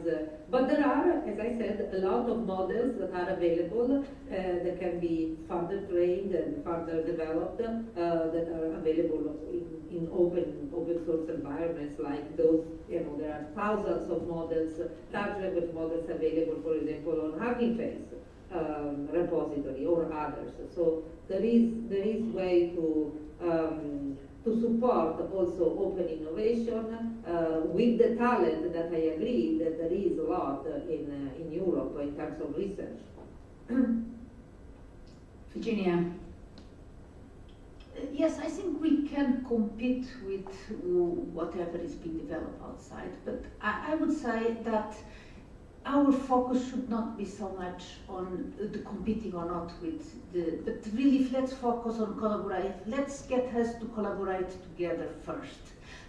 but there are, as I said, a lot of models that are available that can be further trained and further developed, that are available in open source environments like those. You know, there are thousands of models, large language models available, for example, on Hugging Face repository or others. So there is way to support also open innovation with the talent that I agree that there is a lot in Europe in terms of research. Virginia. Yes, I think we can compete with whatever is being developed outside, but I would say that our focus should not be so much on the competing or not with but really let's focus on collaborate. Let's get us to collaborate together first.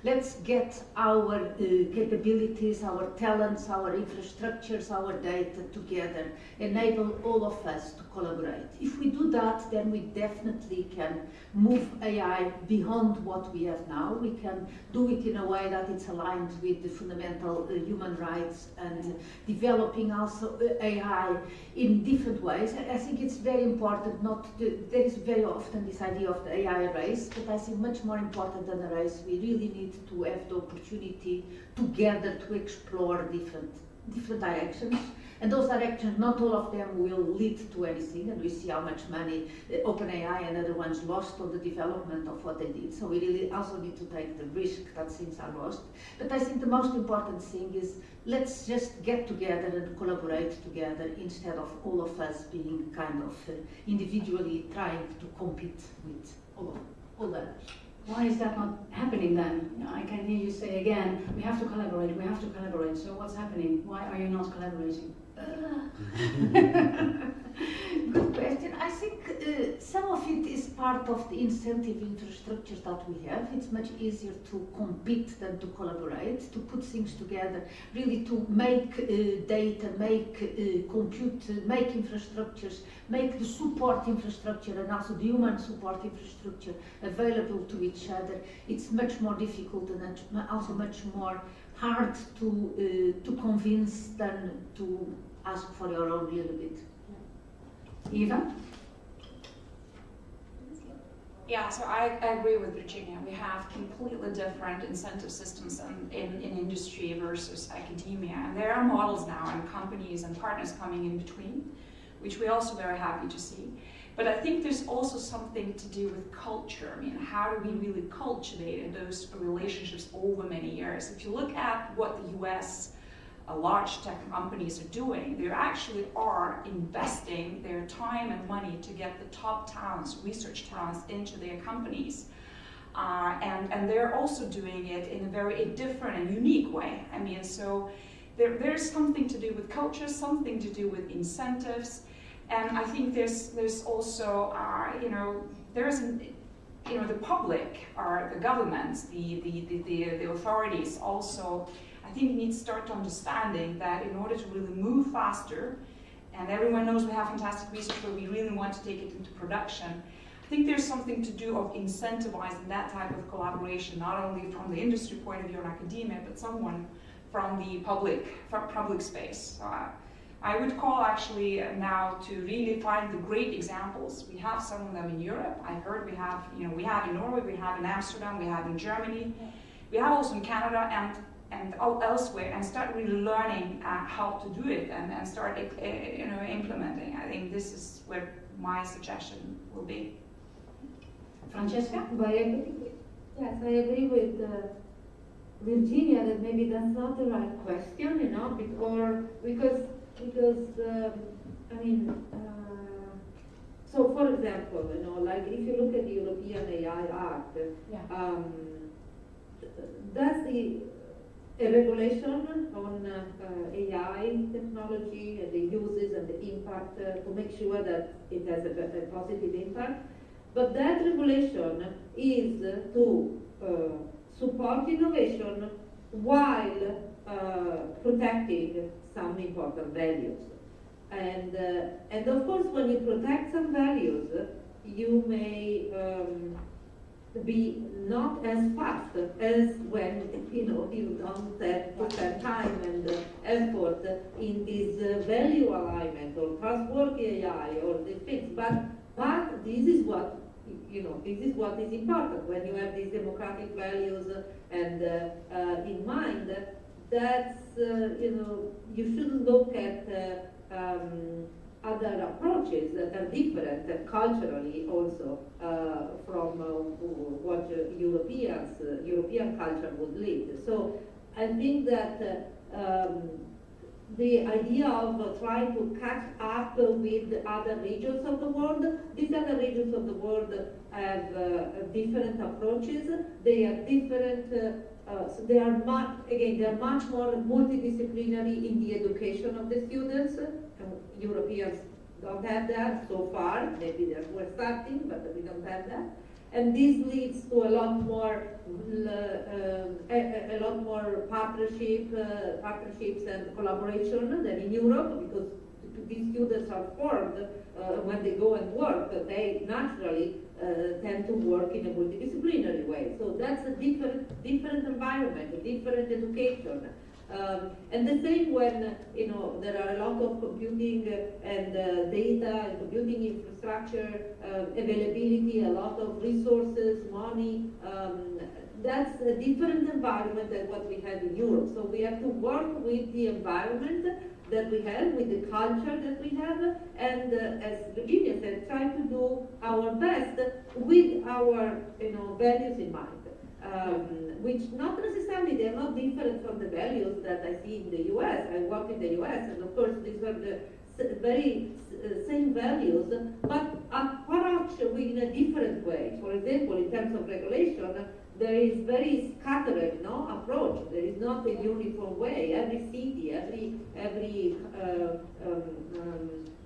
Let's get our capabilities, our talents, our infrastructures, our data together, enable all of us to collaborate. If we do that, then we definitely can move AI beyond what we have now. We can do it in a way that it's aligned with the fundamental human rights and developing also AI in different ways. I think it's very important not to, there is very often this idea of the AI race, but I think much more important than a race, we really need to have the opportunity together to explore different directions. And those directions, not all of them will lead to anything, and we see how much money OpenAI and other ones lost on the development of what they did. So we really also need to take the risk that things are lost. But I think the most important thing is let's just get together and collaborate together instead of all of us being kind of individually trying to compete with all others. Why is that not happening then? I can hear you say again, we have to collaborate, we have to collaborate. So what's happening? Why are you not collaborating? Good question. I think some of it is part of the incentive infrastructures that we have. It's much easier to compete than to collaborate, to put things together, really to make data, make compute, make infrastructures, make the support infrastructure and also the human support infrastructure available to each other. It's much more difficult and also much more hard to convince than to ask for your own little bit. Eva? Yeah, so I agree with Virginia. We have completely different incentive systems in industry versus academia. And there are models now and companies and partners coming in between, which we're also very happy to see. But I think there's also something to do with culture. I mean, how do we really cultivate those relationships over many years? If you look at what the US large tech companies are doing, they actually are investing their time and money to get the top talents, research talents, into their companies. And they're also doing it in a very different and unique way. I mean, so there's something to do with culture, something to do with incentives. And I think there's also, the public or the governments, the authorities also, I think need to start understanding that in order to really move faster, and everyone knows we have fantastic research, but we really want to take it into production. I think there's something to do of incentivizing that type of collaboration, not only from the industry point of view and academia, but someone from the public space. So I would call actually now to really find the great examples. We have some of them in Europe. I heard we have in Norway, we have in Amsterdam, we have in Germany, we have also in Canada and elsewhere, and start really learning how to do it and start implementing. I think this is where my suggestion will be. Francesca? Yes, I agree with Virginia that maybe that's not the right question, because so for example, like if you look at the European AI Act, that's a regulation on AI technology and the uses and the impact to make sure that it has a positive impact. But that regulation is to support innovation while protecting some important values. And of course, when you protect some values, you may be not as fast as when you don't have to spend time and effort in this value alignment or trustworthy AI or these things. But this is what is important when you have these democratic values and in mind. That's you shouldn't look at other approaches that are different culturally also from what European culture would lead. So I think that the idea of trying to catch up with other regions of the world, these other regions of the world have different approaches. They have different so they are much more multidisciplinary in the education of the students. Europeans don't have that so far. Maybe we're starting, but we don't have that. And this leads to a lot more partnerships and collaboration than in Europe, because these students are formed when they go and work. They naturally tend to work in a multidisciplinary way. So that's a different environment, a different education. And the same when there are a lot of computing and data and computing infrastructure availability, a lot of resources, money. That's a different environment than what we have in Europe. So we have to work with the environment that we have, with the culture that we have, and as Virginia said, try to do our best with our values in mind. Which not necessarily, they're not different from the values that I see in the US. I work in the US, and of course these are the very same values, but approached in a different way. For example, in terms of regulation, there is very scattered approach. There is not a uniform way. Every city, every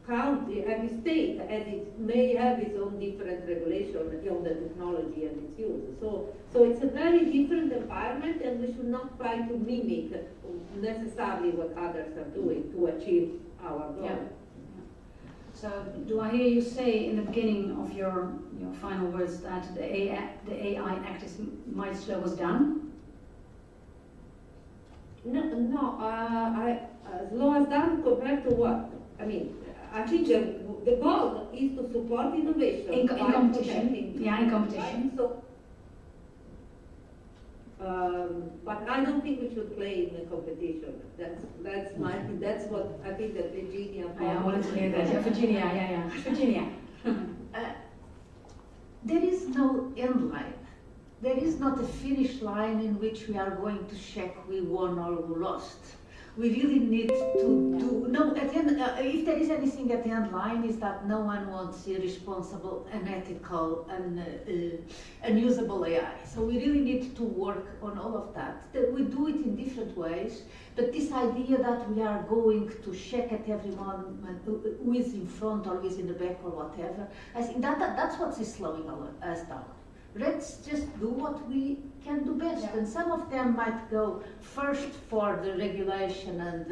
county, every state, and it may have its own different regulation on the technology and its use. So it's a very different environment, and we should not try to mimic necessarily what others are doing to achieve our goal. Yeah. So do I hear you say in the beginning of your final words that the AI Act might slow us down? No, slow us down compared to what? I mean, I think the goal is to support innovation in competition. Yeah, in competition. So, but I don't think we should play in the competition. That's what I think that Virginia. I wanted to hear that. Yeah, Virginia. Yeah. Virginia. There is no end line. There is not a finish line in which we are going to check we won or we lost. We really need to do, no, at the end, if there is anything at the end line, is that no one wants irresponsible, unethical, and unusable AI. So we really need to work on all of that. We do it in different ways, but this idea that we are going to check at every moment who is in front or who is in the back or whatever, I think that's what is slowing us down. Let's just do what we can do best. Yeah. And some of them might go first for the regulation and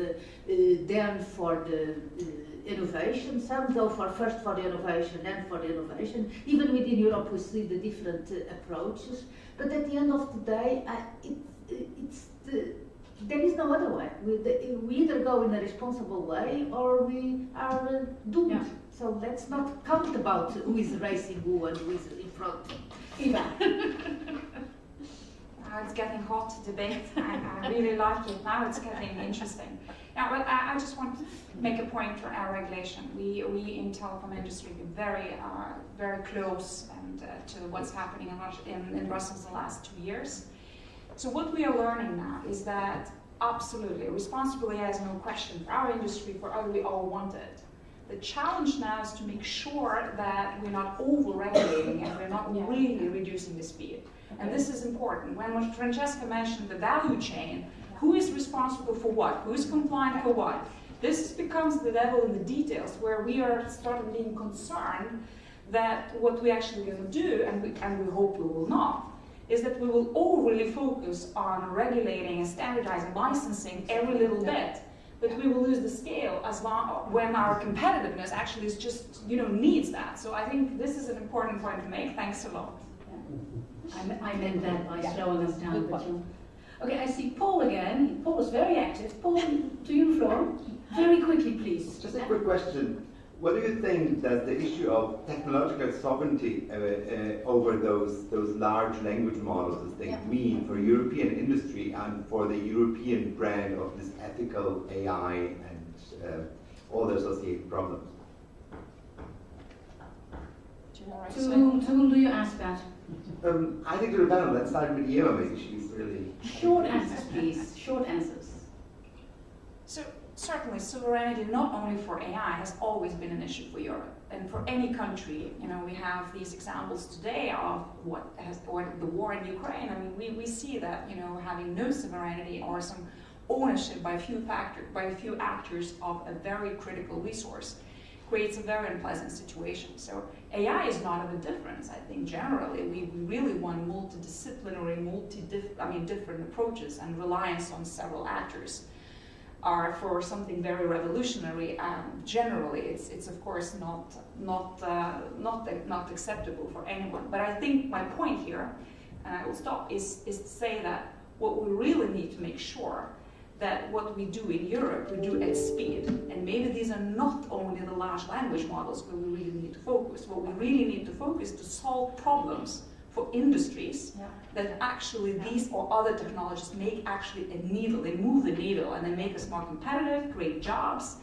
then for the innovation. Some go first for the innovation, then for the innovation. Even within Europe, we see the different approaches. But at the end of the day, there is no other way. We either go in a responsible way or we are doomed. Yeah. So let's not count about who is racing who and who is in front. Eva. It's getting hot debate. I really like it. Now it's getting interesting. Now, but I just want to make a point for our regulation. We in telecom industry are very close and to what's happening in Brussels the last 2 years. So what we are learning now is that absolutely responsible AI is no question for our industry, for us, we all want it. The challenge now is to make sure that we're not over-regulating and we're not really reducing the speed. Okay. And this is important. When Francesca mentioned the value chain, who is responsible for what? Who is compliant for what? This becomes the devil in the details, where we are starting being concerned that what we actually going to do, and we hope we will not, is that we will overly focus on regulating and standardizing, licensing every little bit. But we will lose the scale when our competitiveness actually is just, needs that. So I think this is an important point to make. Thanks a lot. Yeah. I meant that by slowing us down. Okay, I see Paul again. Paul is very active. Paul, to you the floor. Very quickly, please. Just a quick question. What do you think that the issue of technological sovereignty over those large language models as they mean for European industry and for the European brand of this ethical AI and all the associated problems? To whom do you ask that? I think to the panel. Let's start with Eva, maybe she's really... Short answers, please. Short answers. So certainly sovereignty, not only for AI, has always been an issue for Europe. And for any country, you know, we have these examples today of or the war in Ukraine. I mean, we see that, you know, having no sovereignty or some ownership by a few actors of a very critical resource creates a very unpleasant situation. So AI is not of a difference. I think generally we really want multidisciplinary, different approaches, and reliance on several actors are for something very revolutionary. Generally, it's of course not acceptable for anyone. But I think my point here, and I will stop, is to say that what we really need to make sure that what we do in Europe, we do at speed. And maybe these are not only the large language models where we really need to focus. What we really need to focus to solve problems for industries that actually these or other technologies make actually a needle. They move the needle and they make us more competitive, create jobs,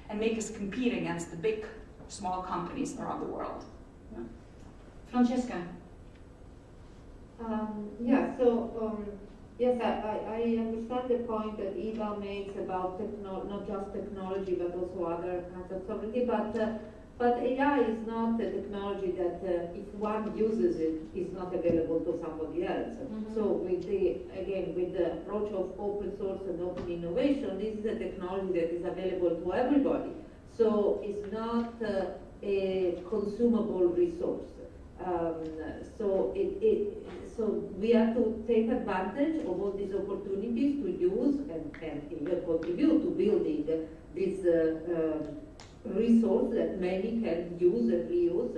and make us compete against the big, small companies around the world. Yeah. Francesca. Yes, I understand the point that Eva makes about not just technology but also other kinds of sovereignty. But AI is not a technology that if one uses it, is not available to somebody else. Mm-hmm. So with the approach of open source and open innovation, this is a technology that is available to everybody. So it's not a consumable resource. So we have to take advantage of all these opportunities to use and even contribute to building this resource that many can use and reuse,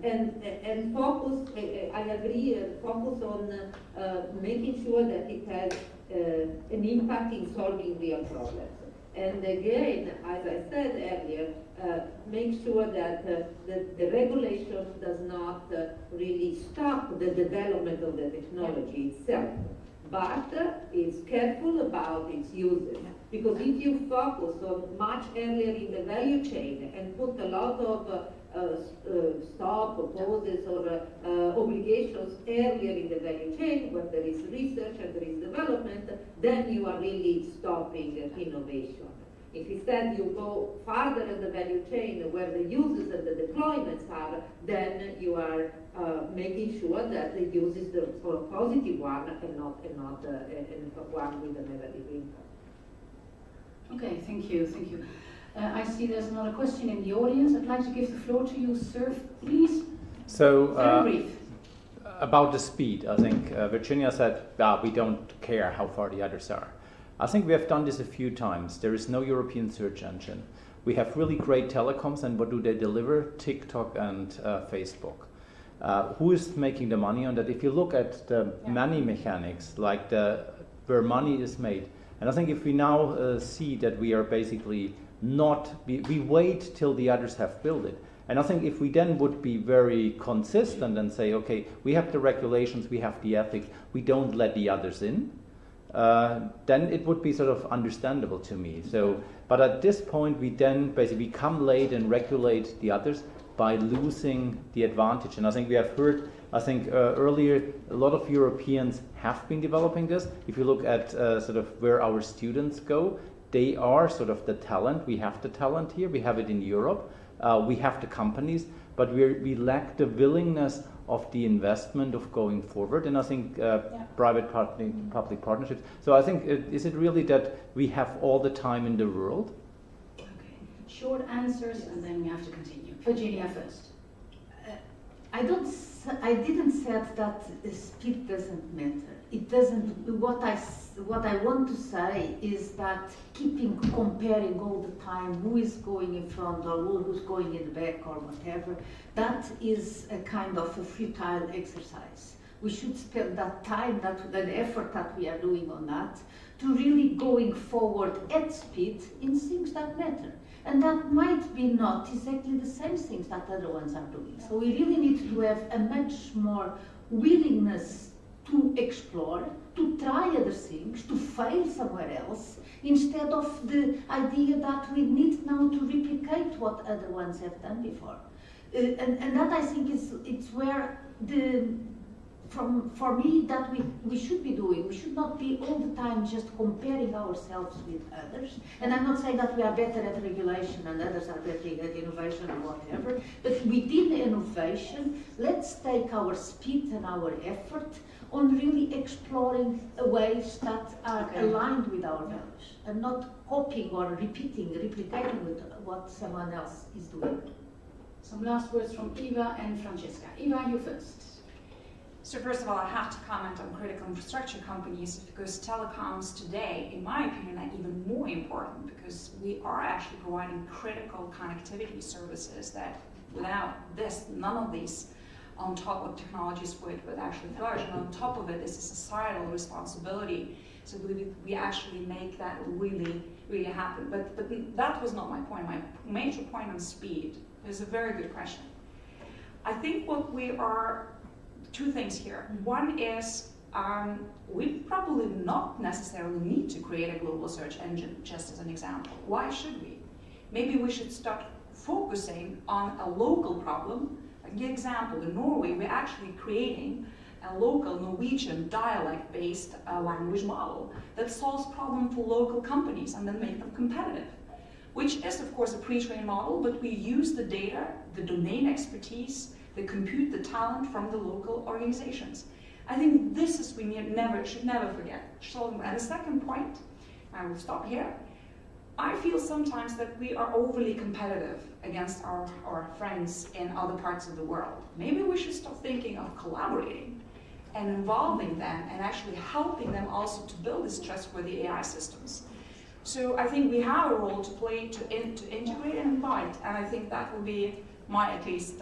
and focus. I agree. Focus on making sure that it has an impact in solving real problems. And again, as I said earlier, make sure that the regulation does not really stop the development of the technology itself, but is careful about its usage. Because if you focus on much earlier in the value chain and put a lot of stop, pauses, or obligations earlier in the value chain, where there is research and there is development, then you are really stopping innovation. If instead you go farther in the value chain where the uses and the deployments are, then you are making sure that the use is for a positive one and not one with a negative impact. Okay, thank you. I see there's another question in the audience. I'd like to give the floor to you, sir, please. So, very brief. About the speed, I think Virginia said, we don't care how far the others are. I think we have done this a few times. There is no European search engine. We have really great telecoms, and what do they deliver? TikTok and Facebook. Who is making the money on that? If you look at the money mechanics, like where money is made, and I think if we now see that we are basically we wait till the others have built it. And I think if we then would be very consistent and say, okay, we have the regulations, we have the ethics, we don't let the others in, then it would be sort of understandable to me. So, but at this point, we then basically come late and regulate the others by losing the advantage. And I think we have heard, earlier, a lot of Europeans have been developing this. If you look at sort of where our students go, they are sort of the talent. We have the talent here. We have it in Europe. We have the companies, but we lack the willingness of the investment of going forward. And I think private-public partnerships. So I think, is it really that we have all the time in the world? Okay, short answers, and then we have to continue. Virginia first. I didn't say that speed doesn't matter. It doesn't. What I want to say is that comparing all the time who is going in front or who's going in the back or whatever, that is a kind of a futile exercise. We should spend that time, the effort that we are doing on that, to really going forward at speed in things that matter. And that might be not exactly the same things that other ones are doing. So we really need to have a much more willingness to explore, to try other things, to fail somewhere else, instead of the idea that we need now to replicate what other ones have done before. And that I think it's where the for me, that we should be doing. We should not be all the time just comparing ourselves with others. And I'm not saying that we are better at regulation and others are better at innovation or whatever, but within innovation, let's take our speed and our effort on really exploring ways that are aligned with our values and not copying or replicating with what someone else is doing. Some last words from Eva and Francesca. Eva, you first. So first of all, I have to comment on critical infrastructure companies because telecoms today, in my opinion, are even more important because we are actually providing critical connectivity services that without this, none of these on top of technologies would actually flourish. And on top of it, this is a societal responsibility. So we actually make that really, really happen. But that was not my point. My major point on speed is a very good question. I think what we are, two things here. One is we probably not necessarily need to create a global search engine, just as an example. Why should we? Maybe we should start focusing on a local problem. Like an example, in Norway, we're actually creating a local Norwegian dialect-based language model that solves problems for local companies and then make them competitive, which is, of course, a pre-trained model, but we use the data, the domain expertise, the compute, the talent from the local organizations. I think this is we should never forget. And the second point, I will stop here. I feel sometimes that we are overly competitive against our friends in other parts of the world. Maybe we should start thinking of collaborating and involving them and actually helping them also to build these trustworthy AI systems. So I think we have a role to play to integrate and invite, and I think that will be my at least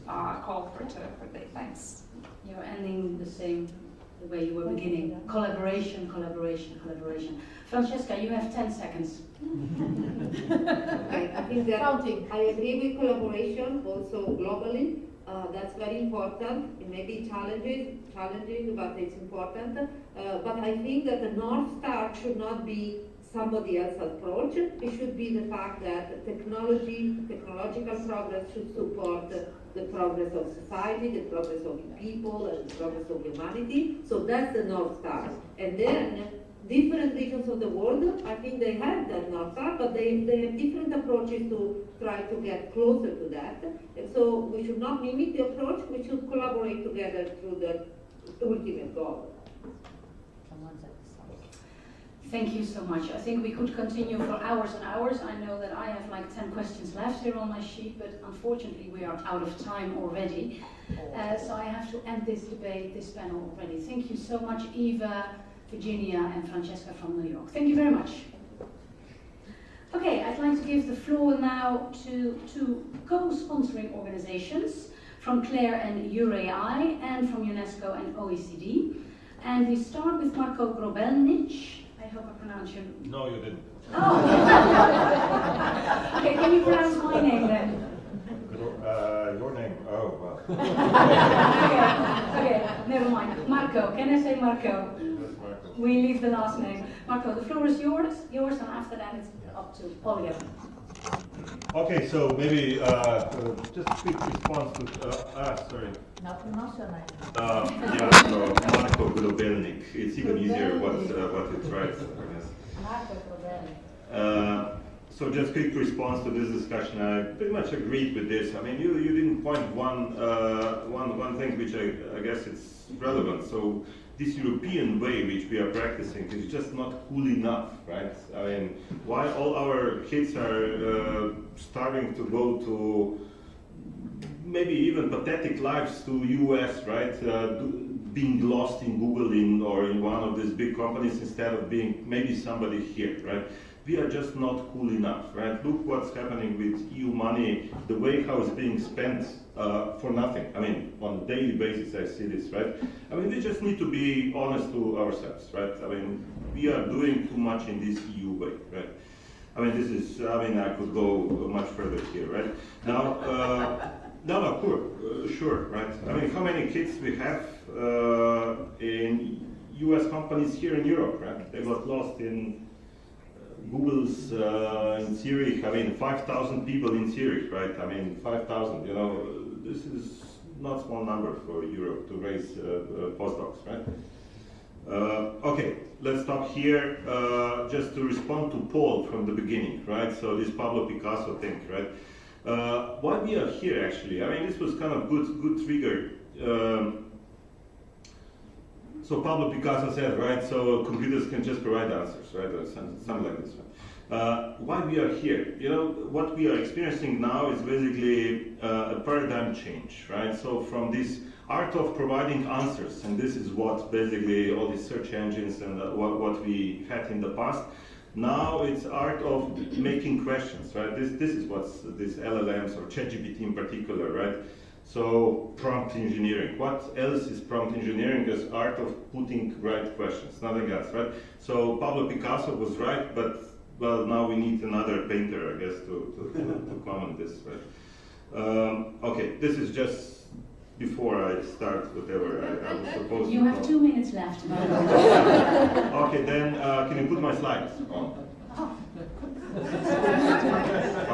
call for today. Thanks. You're ending the way you were beginning. Collaboration, collaboration, collaboration. Francesca, you have 10 seconds. I think that I agree with collaboration also globally. That's very important. It may be challenging, but it's important. But I think that the North Star should not be somebody else's approach. It should be the fact that technological progress should support the progress of society, the progress of people, and the progress of humanity. So that's the North Star. And then different regions of the world, I think they have that North Star, but they have different approaches to try to get closer to that. And so we should not mimic the approach, we should collaborate together through the ultimate goal. Thank you so much. I think we could continue for hours and hours. I know that I have like 10 questions left here on my sheet, but unfortunately we are out of time already. So I have to end this debate, this panel already. Thank you so much, Eva, Virginia, and Francesca from New York. Thank you very much. Okay, I'd like to give the floor now to two co-sponsoring organizations, from Claire and EURAI, and from UNESCO and OECD. And we start with Marko Grobelnic. I hope I pronounced your... No, you didn't. Oh! Okay, can you pronounce my name then? Your name? Oh, well. Okay, never mind. Marko, can I say Marko? Yes, Marko. We leave the last name. Marko, the floor is yours, and after that it's up to Olga. Okay, so maybe just a quick response to, sorry. Now pronounce your name. Yeah, so Marko Grobelnic. It's even easier what it writes, I guess. Marko Grobelnic. So just quick response to this discussion. I pretty much agreed with this. I mean, you didn't point one thing which I guess it's relevant. So this European way which we are practicing is just not cool enough, right? I mean, why all our kids are starting to go to maybe even pathetic lives to US, right? Being lost in Google or in one of these big companies instead of being maybe somebody here, right? We are just not cool enough, right? Look what's happening with EU money, the way how it's being spent for nothing. I mean, on a daily basis I see this, right? I mean, we just need to be honest to ourselves, right? I mean, we are doing too much in this EU way, right? I mean, this is, I mean, I could go much further here, right? Now, sure, right? I mean, how many kids we have in US companies here in Europe, right? They got lost in Google's in Zurich. I mean, 5,000 people in Zurich, right? I mean, 5,000, you know, this is not small number for Europe to raise postdocs, right? Okay, let's stop here. Just to respond to Paul from the beginning, right? So this Pablo Picasso thing, right? Why we are here actually? I mean, this was kind of good trigger. So Pablo Picasso said, right? So computers can just provide answers, right? Or something like this, right? Why we are here? You know, what we are experiencing now is basically a paradigm change, right? So from this art of providing answers, and this is what basically all these search engines and what we had in the past. Now it's art of making questions, right? This is what's this LLMs or ChatGPT in particular, right? So prompt engineering. What else is prompt engineering? Is art of putting right questions, nothing else, right? So Pablo Picasso was right, but well, now we need another painter, I guess, to comment this, right? Okay, this is just before I start whatever I was supposed to. You have 2 minutes left. Okay, then can you put my slides on? Oh.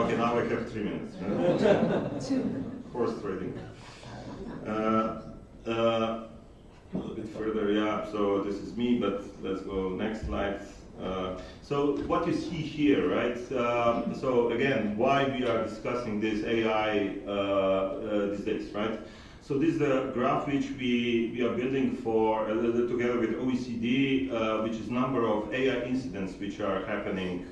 Okay, now I have 3 minutes. Right? 2. Horse trading. A little bit further, yeah. So this is me, but let's go next slide. So what you see here, right? So again, why we are discussing this AI these days, right? So this is the graph which we are building for together with OECD, which is number of AI incidents which are happening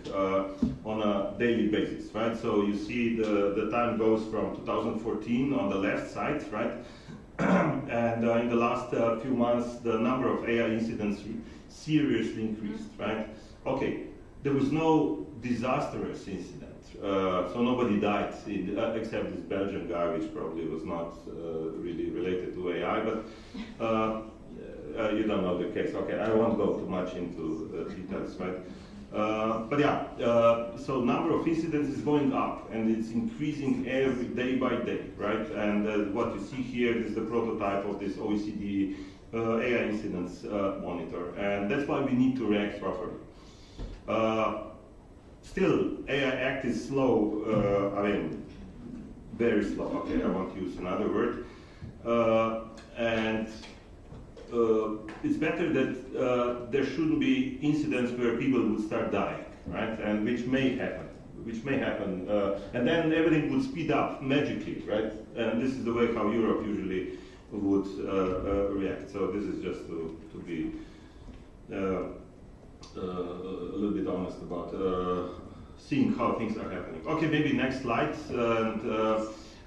on a daily basis, right? So you see the time goes from 2014 on the left side, right? And in the last few months, the number of AI incidents seriously increased, right? Okay, there was no disastrous incident. So nobody died except this Belgian guy, which probably was not really related to AI, but you don't know the case. Okay, I won't go too much into details, right? But yeah, so number of incidents is going up and it's increasing every day by day, right? And what you see here is the prototype of this OECD AI incidents monitor, and that's why we need to react properly. Still, AI Act is slow, I mean, very slow. Okay, I won't use another word. And it's better that there shouldn't be incidents where people would start dying, right? And which may happen, and then everything would speed up magically, right? And this is the way how Europe usually would react. So this is just to be a little bit honest about seeing how things are happening. Okay, maybe next slide. And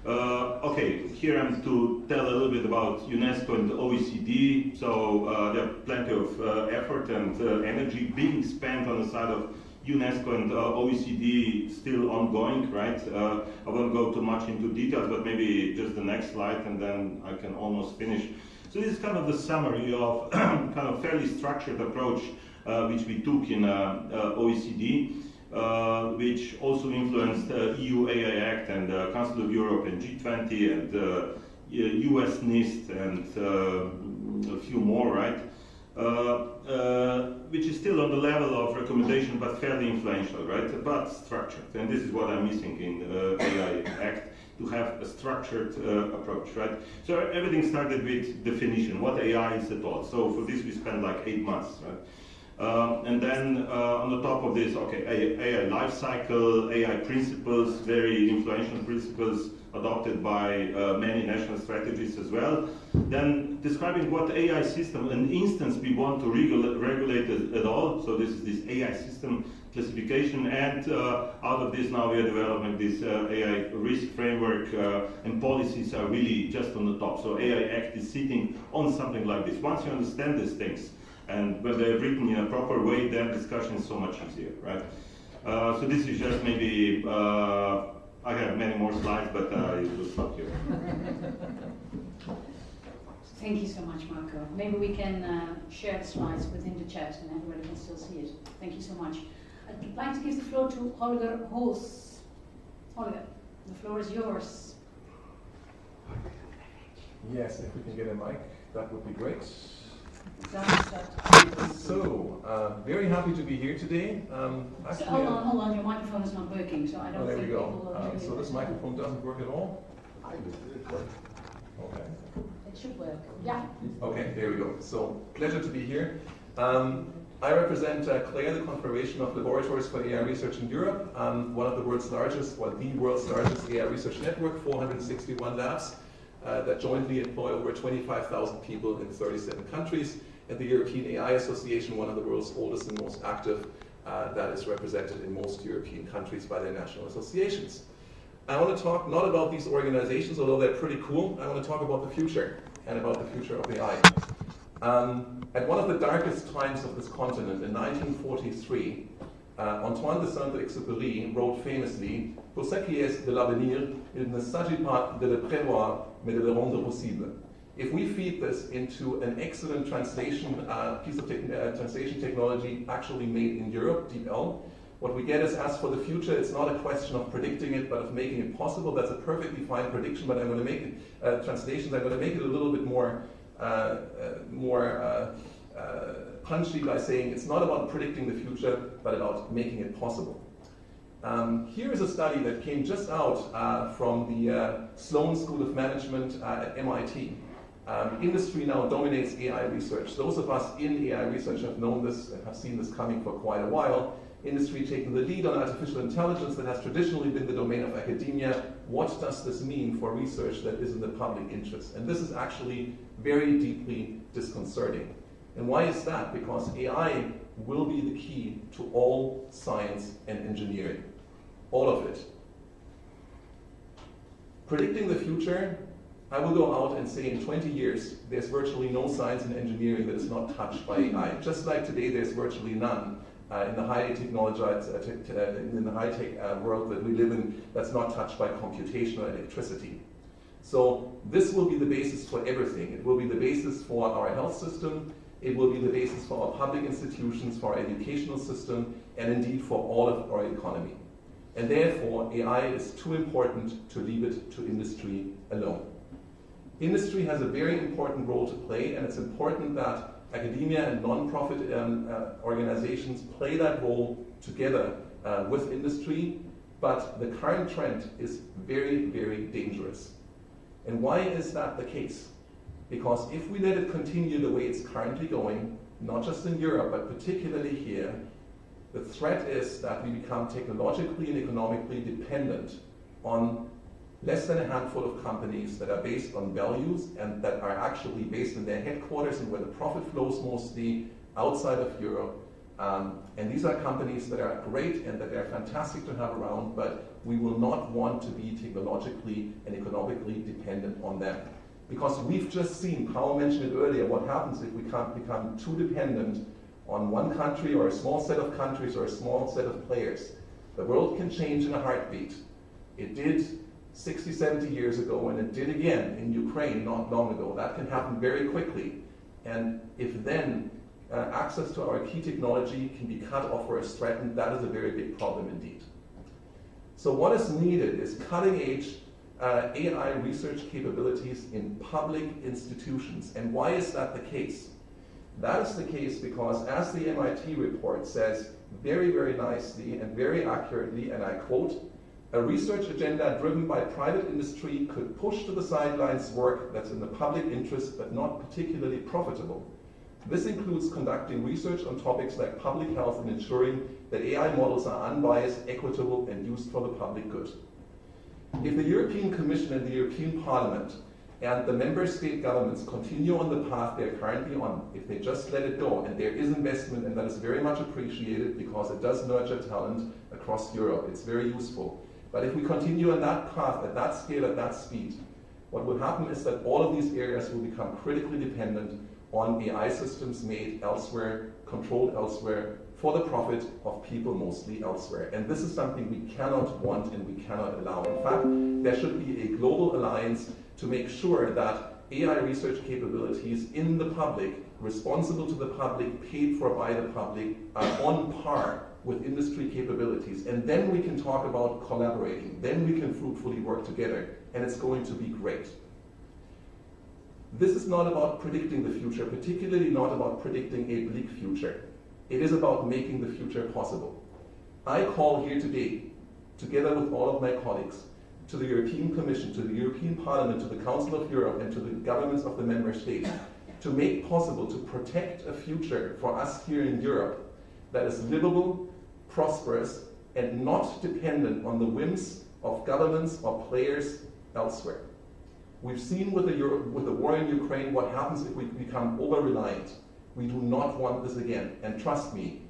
okay, here I'm to tell a little bit about UNESCO and the OECD. So there are plenty of effort and energy being spent on the side of UNESCO and OECD, still ongoing, right? I won't go too much into details, but maybe just the next slide, and then I can almost finish. So this is kind of the summary of kind of fairly structured approach which we took in OECD, which also influenced EU AI Act and Council of Europe and G20 and US NIST and a few more, right? Which is still on the level of recommendation, but fairly influential, right? But structured, and this is what I'm missing in AI Act, to have a structured approach, right? So everything started with definition, what AI is at all. So for this we spent like 8 months, right? And then on the top of this, okay, AI life cycle, AI principles, very influential principles adopted by many national strategies as well. Then describing what AI system, an instance we want to regulate at all. So this is this AI system classification, and out of this now we are developing this AI risk framework, and policies are really just on the top. So AI Act is sitting on something like this. Once you understand these things, and when they're written in a proper way, then discussion is so much easier, right? So this is just maybe, I have many more slides, but I will stop here. Thank you so much, Marco. Maybe we can share the slides within the chat and everybody can still see it. Thank you so much. I'd like to give the floor to Holger Hoos. Holger, the floor is yours. Yes, if we can get a mic, that would be great. So, very happy to be here today. Actually, hold on, your microphone is not working, so I don't think there we people go. will So this microphone doesn't work at all? Okay. It should work. Yeah. Okay, there we go. So, pleasure to be here. I represent CLAIR, the Confederation of Laboratories for AI Research in Europe, one of the world's largest, or the world's largest AI research network, 461 labs that jointly employ over 25,000 people in 37 countries, and the European AI Association, one of the world's oldest and most active, that is represented in most European countries by their national associations. I want to talk not about these organizations, although they're pretty cool. I want to talk about the future and about the future of AI. At one of the darkest times of this continent, in 1943, Antoine de Saint-Exupéry wrote famously, "Pour ce qui est de l'avenir, il ne s'agit pas de le prévoir, mais de le rendre possible." If we feed this into an excellent translation piece of translation technology actually made in Europe, DeepL, what we get is, as for the future, it's not a question of predicting it, but of making it possible. That's a perfectly fine prediction, but I'm going to make it, translations, I'm going to make it a little bit more punchy by saying it's not about predicting the future, but about making it possible. Here is a study that came just out from the Sloan School of Management at MIT. Industry now dominates AI research. Those of us in AI research have known this and have seen this coming for quite a while. Industry taking the lead on artificial intelligence that has traditionally been the domain of academia. What does this mean for research that is in the public interest? And this is actually very deeply disconcerting. And why is that? Because AI will be the key to all science and engineering. All of it. Predicting the future, I will go out and say in 20 years, there's virtually no science and engineering that is not touched by AI. Just like today, there's virtually none in the high-tech world that we live in that's not touched by computational electricity. So this will be the basis for everything. It will be the basis for our health system. It will be the basis for our public institutions, for our educational system, and indeed for all of our economy. And therefore, AI is too important to leave it to industry alone. Industry has a very important role to play, and it's important that academia and non-profit organizations play that role together with industry, but the current trend is very, very dangerous. And why is that the case? Because if we let it continue the way it's currently going, not just in Europe, but particularly here, the threat is that we become technologically and economically dependent on less than a handful of companies that are based on values and that are actually based in their headquarters and where the profit flows mostly outside of Europe. And these are companies that are great and that are fantastic to have around, but we will not want to be technologically and economically dependent on them. Because we've just seen, Paul mentioned it earlier, what happens if we become too dependent on one country or a small set of countries or a small set of players. The world can change in a heartbeat. It did 60, 70 years ago, and it did again in Ukraine not long ago. That can happen very quickly. And if then access to our key technology can be cut off or is threatened, that is a very big problem indeed. So what is needed is cutting-edge AI research capabilities in public institutions. And why is that the case? That is the case because, as the MIT report says very, very nicely and very accurately, and I quote, "A research agenda driven by private industry could push to the sidelines work that's in the public interest but not particularly profitable. This includes conducting research on topics like public health and ensuring that AI models are unbiased, equitable, and used for the public good." If the European Commission and the European Parliament and the member state governments continue on the path they're currently on, if they just let it go, and there is investment, and that is very much appreciated because it does nurture talent across Europe, it's very useful. But if we continue on that path, at that scale, at that speed, what will happen is that all of these areas will become critically dependent on AI systems made elsewhere, controlled elsewhere, for the profit of people mostly elsewhere. And this is something we cannot want and we cannot allow. In fact, there should be a global alliance to make sure that AI research capabilities in the public, responsible to the public, paid for by the public, are on par with industry capabilities. And then we can talk about collaborating. Then we can fruitfully work together. And it's going to be great. This is not about predicting the future, particularly not about predicting a bleak future. It is about making the future possible. I call here today, together with all of my colleagues, to the European Commission, to the European Parliament, to the Council of Europe, and to the governments of the member states to make possible to protect a future for us here in Europe that is livable, prosperous, and not dependent on the whims of governments or players elsewhere. We've seen with the war in Ukraine what happens if we become over-reliant. We do not want this again. And trust me,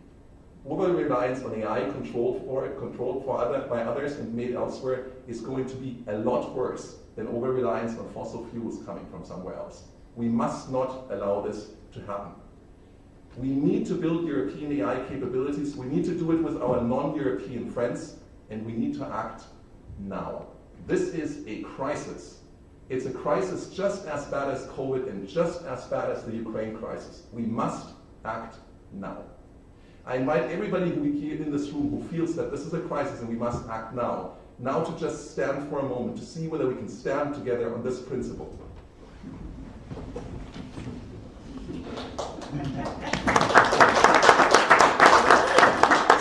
over-reliance on AI controlled by others and made elsewhere is going to be a lot worse than over-reliance on fossil fuels coming from somewhere else. We must not allow this to happen. We need to build European AI capabilities. We need to do it with our non-European friends, and we need to act now. This is a crisis. It's a crisis just as bad as COVID and just as bad as the Ukraine crisis. We must act now. I invite everybody who here in this room who feels that this is a crisis and we must act now to just stand for a moment to see whether we can stand together on this principle.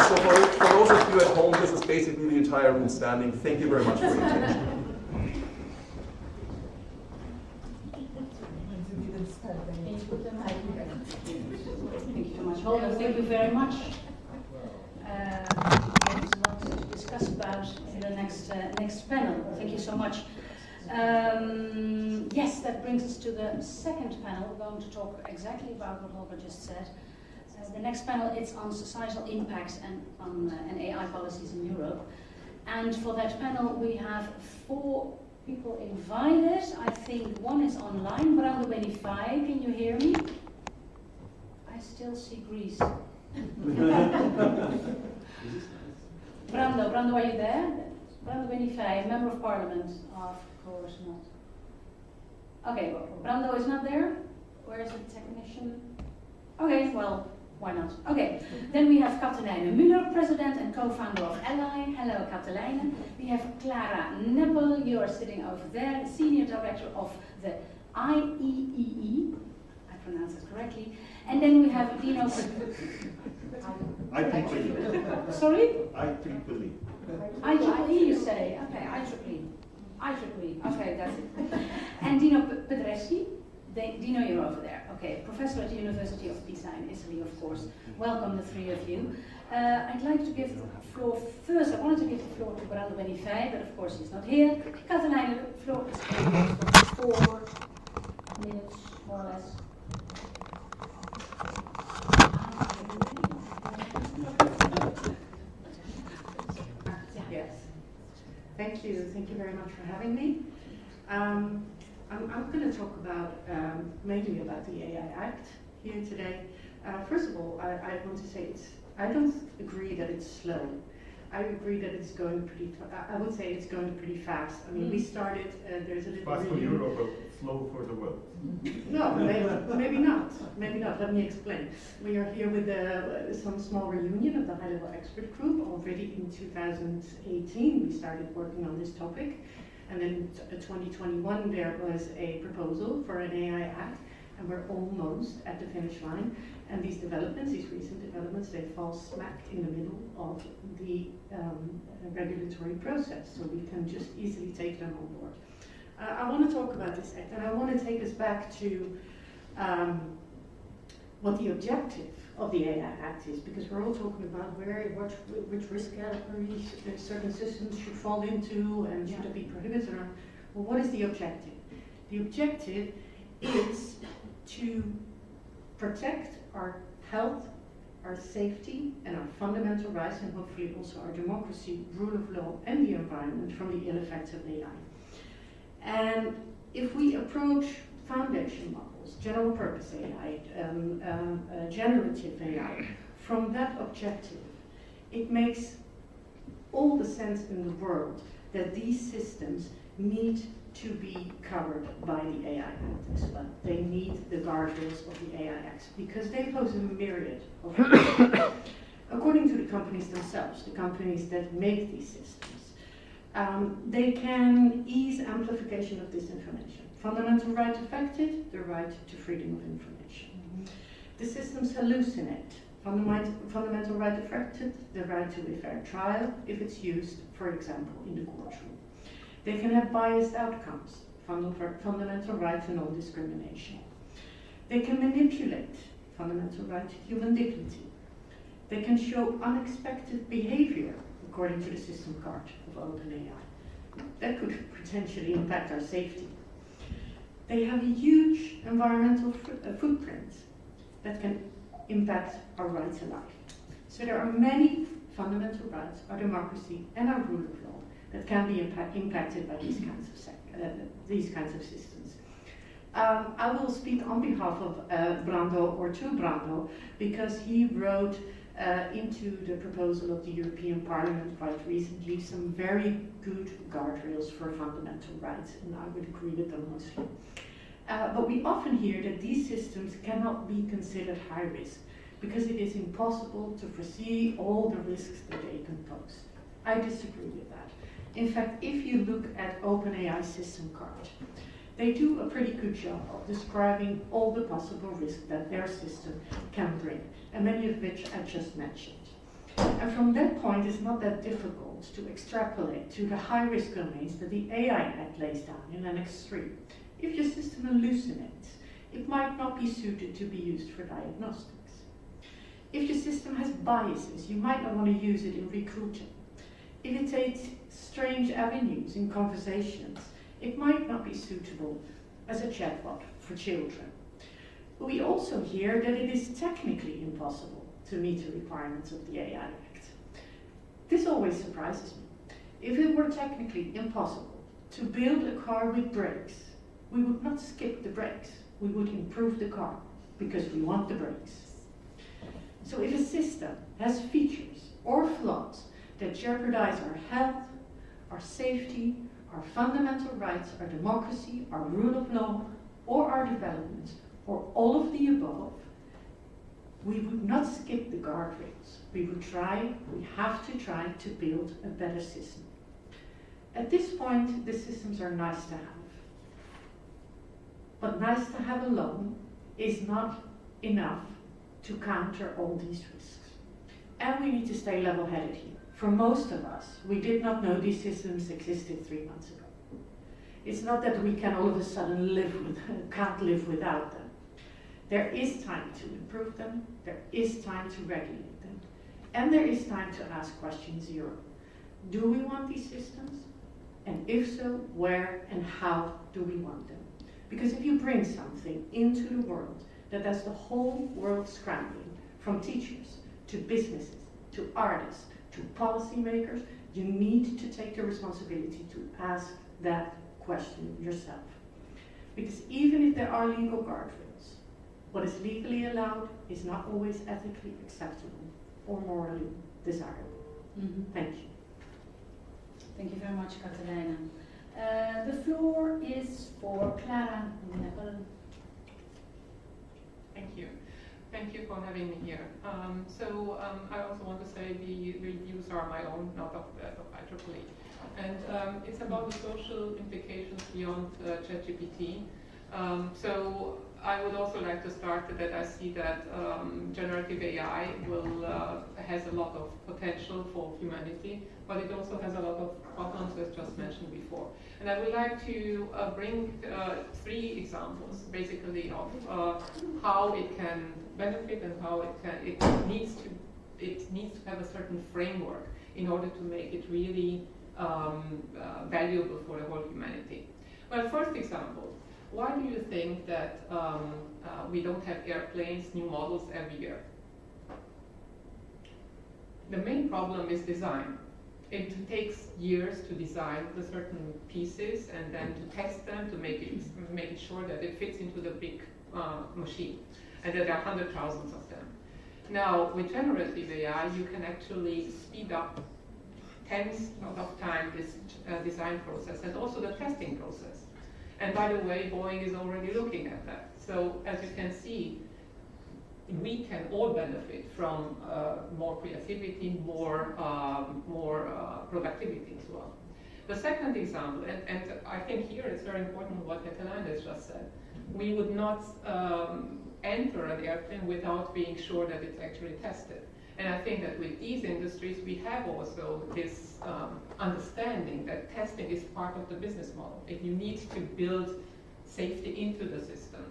So for those of you at home, this is basically the entire room standing. Thank you very much for your attention. Thank you so much, Holger. Thank you very much. There's a lot to discuss about in the next panel. Thank you so much. Yes, that brings us to the second panel. We're going to talk exactly about what Holger just said. The next panel is on societal impacts and AI policies in Europe. And for that panel, we have 4 people invited. I think one is online. Brando Benifai, can you hear me? I still see Greece. Brando, are you there? Brando Benifai, Member of Parliament. Of course not. Okay, well, Brando is not there. Where is the technician? Okay, well, why not? Okay, then we have Katelijne Müller, President and co-founder of ELI. Hello, Katelijne. We have Clara Neppel, you are sitting over there, Senior Director of the IEEE. I pronounced it correctly. And then we have Dino. IEEE. Sorry? IEEE. IEEE, you say? Okay, IEEE. Okay, that's it. And Dino Pedreschi. Dino, you're over there. Okay, professor at the University of Pisa in Italy, of course. Welcome, the 3 of you. I'd like to give the floor first. I wanted to give the floor to Brando Benifei, but of course he's not here. Katelijne, the floor is for 4 minutes, more or less. Yes. Thank you very much for having me. I'm going to talk about mainly about the AI Act here today. First of all, I want to say I don't agree that it's slow. I agree that it's going pretty. I would say it's going pretty fast. I mean, we started. There's a little. Fast for Europe, but slow for the world. No, maybe not. Maybe not. Let me explain. We are here with some small reunion of the high-level expert group. Already in 2018, we started working on this topic. And then in 2021, there was a proposal for an AI Act, and we're almost at the finish line. And these developments, these recent developments, they fall smack in the middle of the regulatory process, so we can just easily take them on board. I want to talk about this act, and I want to take us back to what the objective of the AI Act is, because we're all talking about which risk categories certain systems should fall into and should it be prohibited or not. Well, what is the objective? The objective is to protect our health, our safety, and our fundamental rights, and hopefully also our democracy, rule of law, and the environment from the ill effects of AI. And if we approach foundation models, general purpose AI, generative AI, from that objective, it makes all the sense in the world that these systems need to be covered by the AI Act as well. They need the guardrails of the AI Act because they pose a myriad of risks. According to the companies themselves, the companies that make these systems, they can ease amplification of disinformation. Fundamental right affected, the right to freedom of information. The systems hallucinate. Fundamental right affected, the right to a fair trial if it's used, for example, in the courtroom. They can have biased outcomes, fundamental right to non-discrimination. They can manipulate fundamental right to human dignity. They can show unexpected behavior according to the system card of OpenAI. That could potentially impact our safety. They have a huge environmental footprint that can impact our right to life. So there are many fundamental rights, our democracy and our rule of law that can be impacted by these kinds of systems. I will speak on behalf of Brando, or to Brando, because he wrote into the proposal of the European Parliament quite recently some very good guardrails for fundamental rights, and I would agree with them mostly. But we often hear that these systems cannot be considered high risk because it is impossible to foresee all the risks that they can pose. I disagree with that. In fact, if you look at OpenAI system card, they do a pretty good job of describing all the possible risks that their system can bring, and many of which I just mentioned. And from that point, it's not that difficult to extrapolate to the high-risk domains that the AI-Net lays down in Annex 3. If your system hallucinates, it might not be suited to be used for diagnostics. If your system has biases, you might not want to use it in recruiting. If it takes strange avenues in conversations, it might not be suitable as a chatbot for children. But we also hear that it is technically impossible to meet the requirements of the AI Act. This always surprises me. If it were technically impossible to build a car with brakes, we would not skip the brakes. We would improve the car because we want the brakes. So if a system has features or flaws that jeopardize our health, our safety, our fundamental rights, our democracy, our rule of law, or our development, or all of the above, we would not skip the guardrails. We have to try to build a better system. At this point, the systems are nice to have. But nice to have alone is not enough to counter all these risks. And we need to stay level-headed here. For most of us, we did not know these systems existed 3 months ago. It's not that we can all of a sudden can't live without them. There is time to improve them, there is time to regulate them, and there is time to ask question 0. Do we want these systems? And if so, where and how do we want them? Because if you bring something into the world that has the whole world scrambling, from teachers to businesses to artists to policymakers, you need to take the responsibility to ask that question yourself. Because even if there are legal guardrails, what is legally allowed is not always ethically acceptable or morally desirable. Thank you. Thank you very much, Catalina. The floor is for Clara Neppel. Thank you. Thank you for having me here. I also want to say the reviews are my own, not of IEEE. And it's about the social implications beyond ChatGPT. So I would also like to start that I see that generative AI has a lot of potential for humanity, but it also has a lot of problems, as just mentioned before. And I would like to bring 3 examples, basically, of how it can benefit and how it needs to have a certain framework in order to make it really valuable for the whole humanity. Well, first example. Why do you think that we don't have airplanes, new models every year? The main problem is design. It takes years to design the certain pieces and then to test them to make it sure that it fits into the big machine, and that there are 100,000s of them. Now, with generative AI, you can actually speed up tens of times this design process and also the testing process. And by the way, Boeing is already looking at that. So as you can see, we can all benefit from more creativity, more productivity as well. The second example, and I think here it's very important what Catalina has just said, we would not enter an airplane without being sure that it's actually tested. And I think that with these industries, we have also this understanding that testing is part of the business model. If you need to build safety into the system.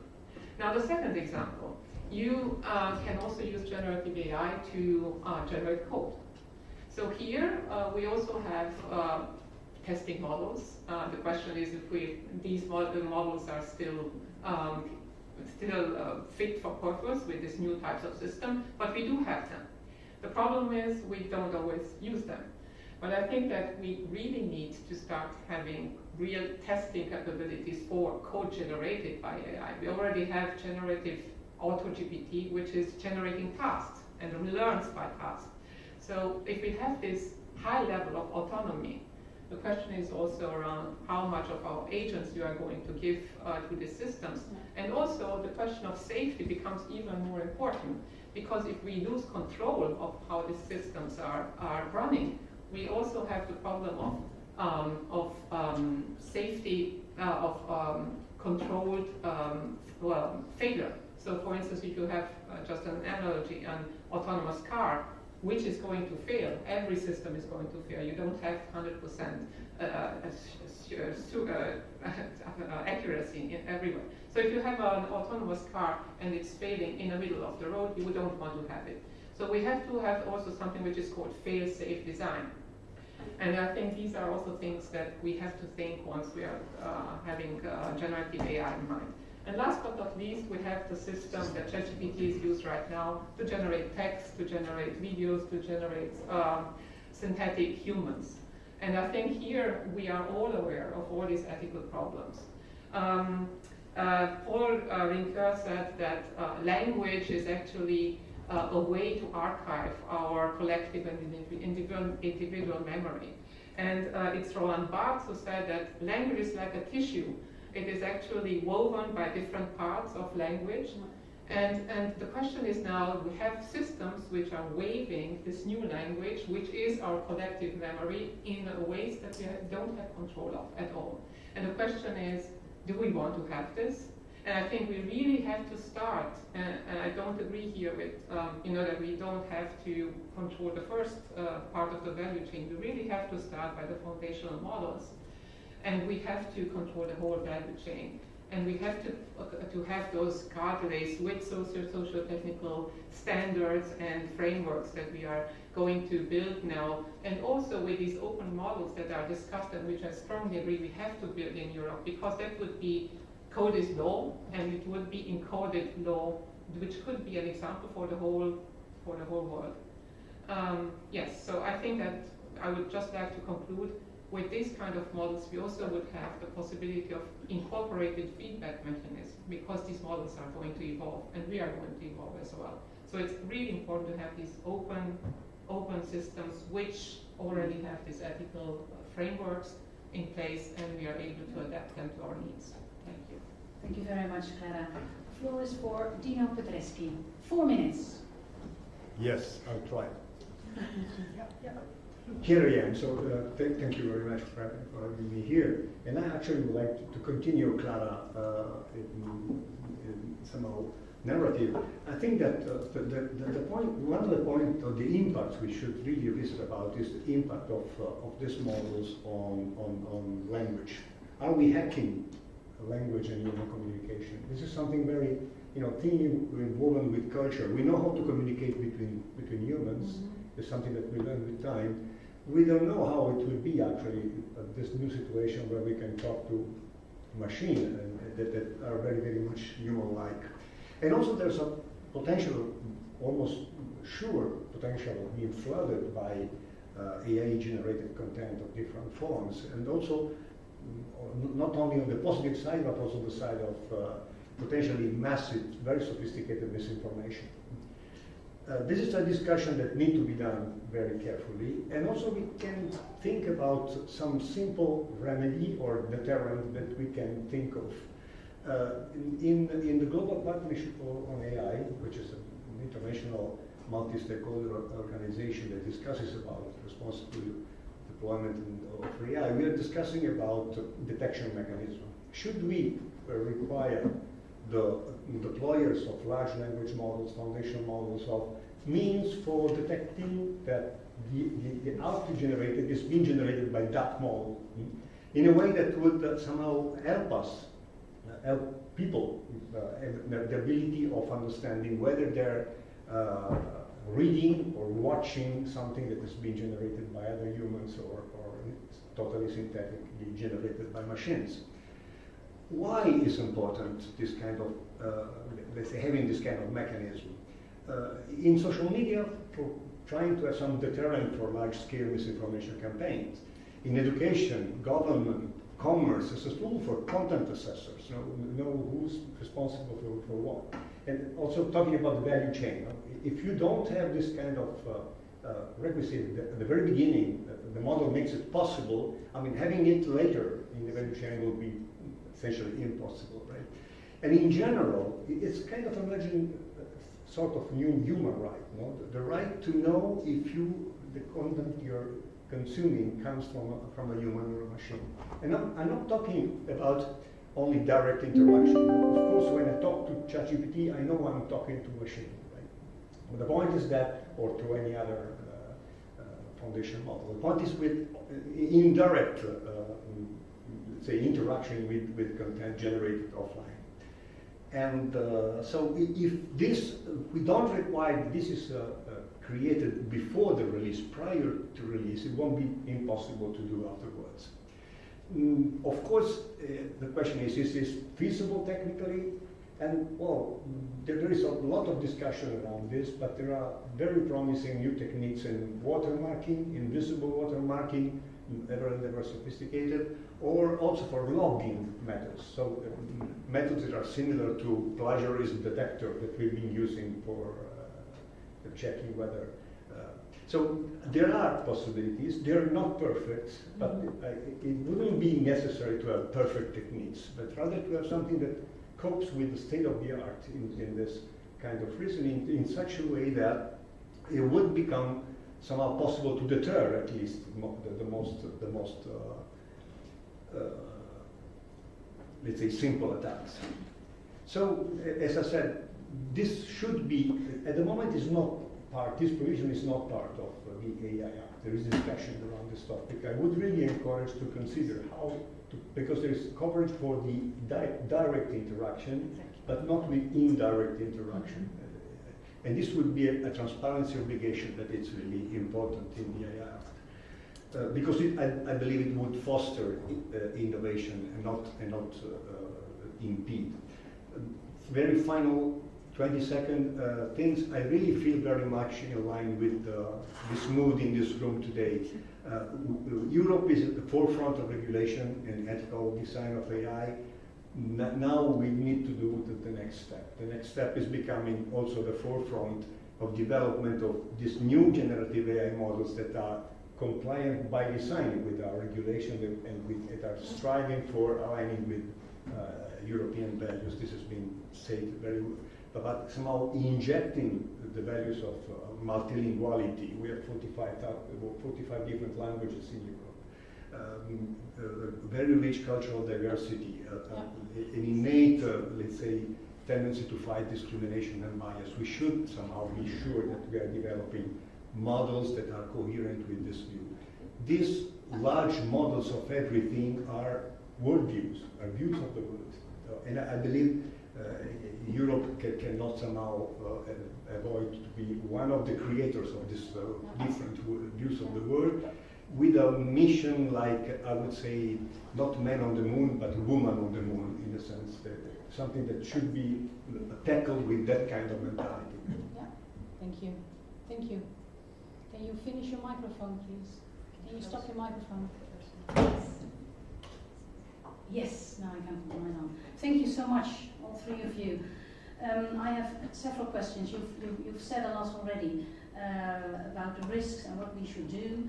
Now, the second example, you can also use generative AI to generate code. So here, we also have testing models. The question is if these models are still fit for purpose with these new types of system, but we do have them. The problem is we don't always use them. But I think that we really need to start having real testing capabilities for code generated by AI. We already have generative AutoGPT, which is generating tasks and learns by tasks. So if we have this high level of autonomy, the question is also around how much of our agents you are going to give to these systems. And also the question of safety becomes even more important, because if we lose control of how these systems are running, we also have the problem of safety, of controlled failure. So for instance, if you have just an analogy, an autonomous car, which is going to fail, every system is going to fail. You don't have 100% accuracy in everywhere. So if you have an autonomous car and it's failing in the middle of the road, you don't want to have it. So we have to have also something which is called fail-safe design. And I think these are also things that we have to think once we are having generative AI in mind. And last but not least, we have the system that ChatGPT is used right now to generate text, to generate videos, to generate synthetic humans. And I think here we are all aware of all these ethical problems. Paul Ricoeur said that language is actually a way to archive our collective and individual memory. And it's Roland Barthes who said that language is like a tissue. It is actually woven by different parts of language. And the question is now, we have systems which are weaving this new language, which is our collective memory, in ways that we don't have control of at all. And the question is, do we want to have this? And I think we really have to start, and I don't agree here with, that we don't have to control the first part of the value chain. We really have to start by the foundational models. And we have to control the whole value chain. And we have to have those guardrails with socio-technical standards and frameworks that we are going to build now. And also with these open models that are discussed, and which I strongly agree we have to build in Europe, because that would be code is law, and it would be encoded law, which could be an example for the whole world. Yes, so I think that I would just like to conclude. With these kind of models, we also would have the possibility of incorporated feedback mechanisms, because these models are going to evolve, and we are going to evolve as well. So it's really important to have these open systems which already have these ethical frameworks in place, and we are able to adapt them to our needs. Thank you. Thank you very much, Clara. The floor is for Dino Petreschi. 4 minutes. Yes, I'll try. Here I am, so thank you very much for having me here. And I actually would like to continue Clara in somehow narrative. I think that one of the points of the impacts we should really listen about is the impact of these models on language. Are we hacking language and human communication? This is something very thinly involved with culture. We know how to communicate between humans. It's something that we learn with time. We don't know how it will be actually this new situation where we can talk to machines that are very, very much human-like. And also there's a potential, almost sure potential of being flooded by AI-generated content of different forms. And also, not only on the positive side, but also the side of potentially massive, very sophisticated misinformation. This is a discussion that needs to be done very carefully, and also we can think about some simple remedy or deterrent that we can think of. In the Global Partnership on AI, which is an international multi-stakeholder organization that discusses about responsible deployment of AI, we are discussing about detection mechanism. Should we require the deployers of large language models, foundational models, of means for detecting that the output generated is being generated by that model in a way that would somehow help us, help people have the ability of understanding whether they're reading or watching something that is being generated by other humans or totally synthetically generated by machines. Why is important this kind of, let's say, having this kind of mechanism? In social media, for trying to have some deterrent for large-scale misinformation campaigns. In education, government, commerce, as a tool for content assessors, know who's responsible for what. And also talking about the value chain. If you don't have this kind of requisite at the very beginning, the model makes it possible, I mean, having it later in the value chain will be essentially impossible, right? And in general, it's kind of emerging sort of new human right, no? The right to know if the content you're consuming comes from a human or a machine. And I'm not talking about only direct interaction. Of course, when I talk to ChatGPT, I know I'm talking to a machine, right? But the point is that, or to any other foundation model, the point is with indirect, say, interaction with content generated offline. And so if we don't require this is created before the release, prior to release, it won't be impossible to do afterwards. Of course, the question is this feasible technically? And well, there is a lot of discussion around this, but there are very promising new techniques in watermarking, invisible watermarking, ever and ever sophisticated, or also for logging methods. So methods that are similar to plagiarism detector that we've been using for checking whether. So there are possibilities. They're not perfect, but it wouldn't be necessary to have perfect techniques, but rather to have something that copes with the state of the art in this kind of reasoning in such a way that it would become somehow possible to deter at least the most let's say simple attacks. So as I said, this should be at the moment is not part. This provision is not part of the AI Act. There is discussion around this topic. I would really encourage to consider how to, because there is coverage for the direct interaction, but not with indirect interaction. And this would be a transparency obligation that it's really important in the AI Act. Because I believe it would foster innovation and not impede. Very final 20-second things. I really feel very much in line with this mood in this room today. Europe is at the forefront of regulation and ethical design of AI. Now we need to do the next step. The next step is becoming also the forefront of development of these new generative AI models that are compliant by design with our regulation and that are striving for aligning with European values. This has been said very well. But somehow injecting the values of multilinguality. We have 45 different languages in Europe. Very rich cultural diversity, an innate, let's say, tendency to fight discrimination and bias. We should somehow be sure that we are developing models that are coherent with this view. These large models of everything are worldviews, are views of the world. And I believe Europe cannot somehow avoid to be one of the creators of these different views of the world, with a mission like, I would say, not man on the moon, but woman on the moon, in a sense, that something that should be tackled with that kind of mentality. Yeah, thank you. Thank you. Can you finish your microphone, please? Can you stop your microphone? Yes, now I can put mine on. Thank you so much, all three of you. I have several questions. You've said a lot already about the risks and what we should do.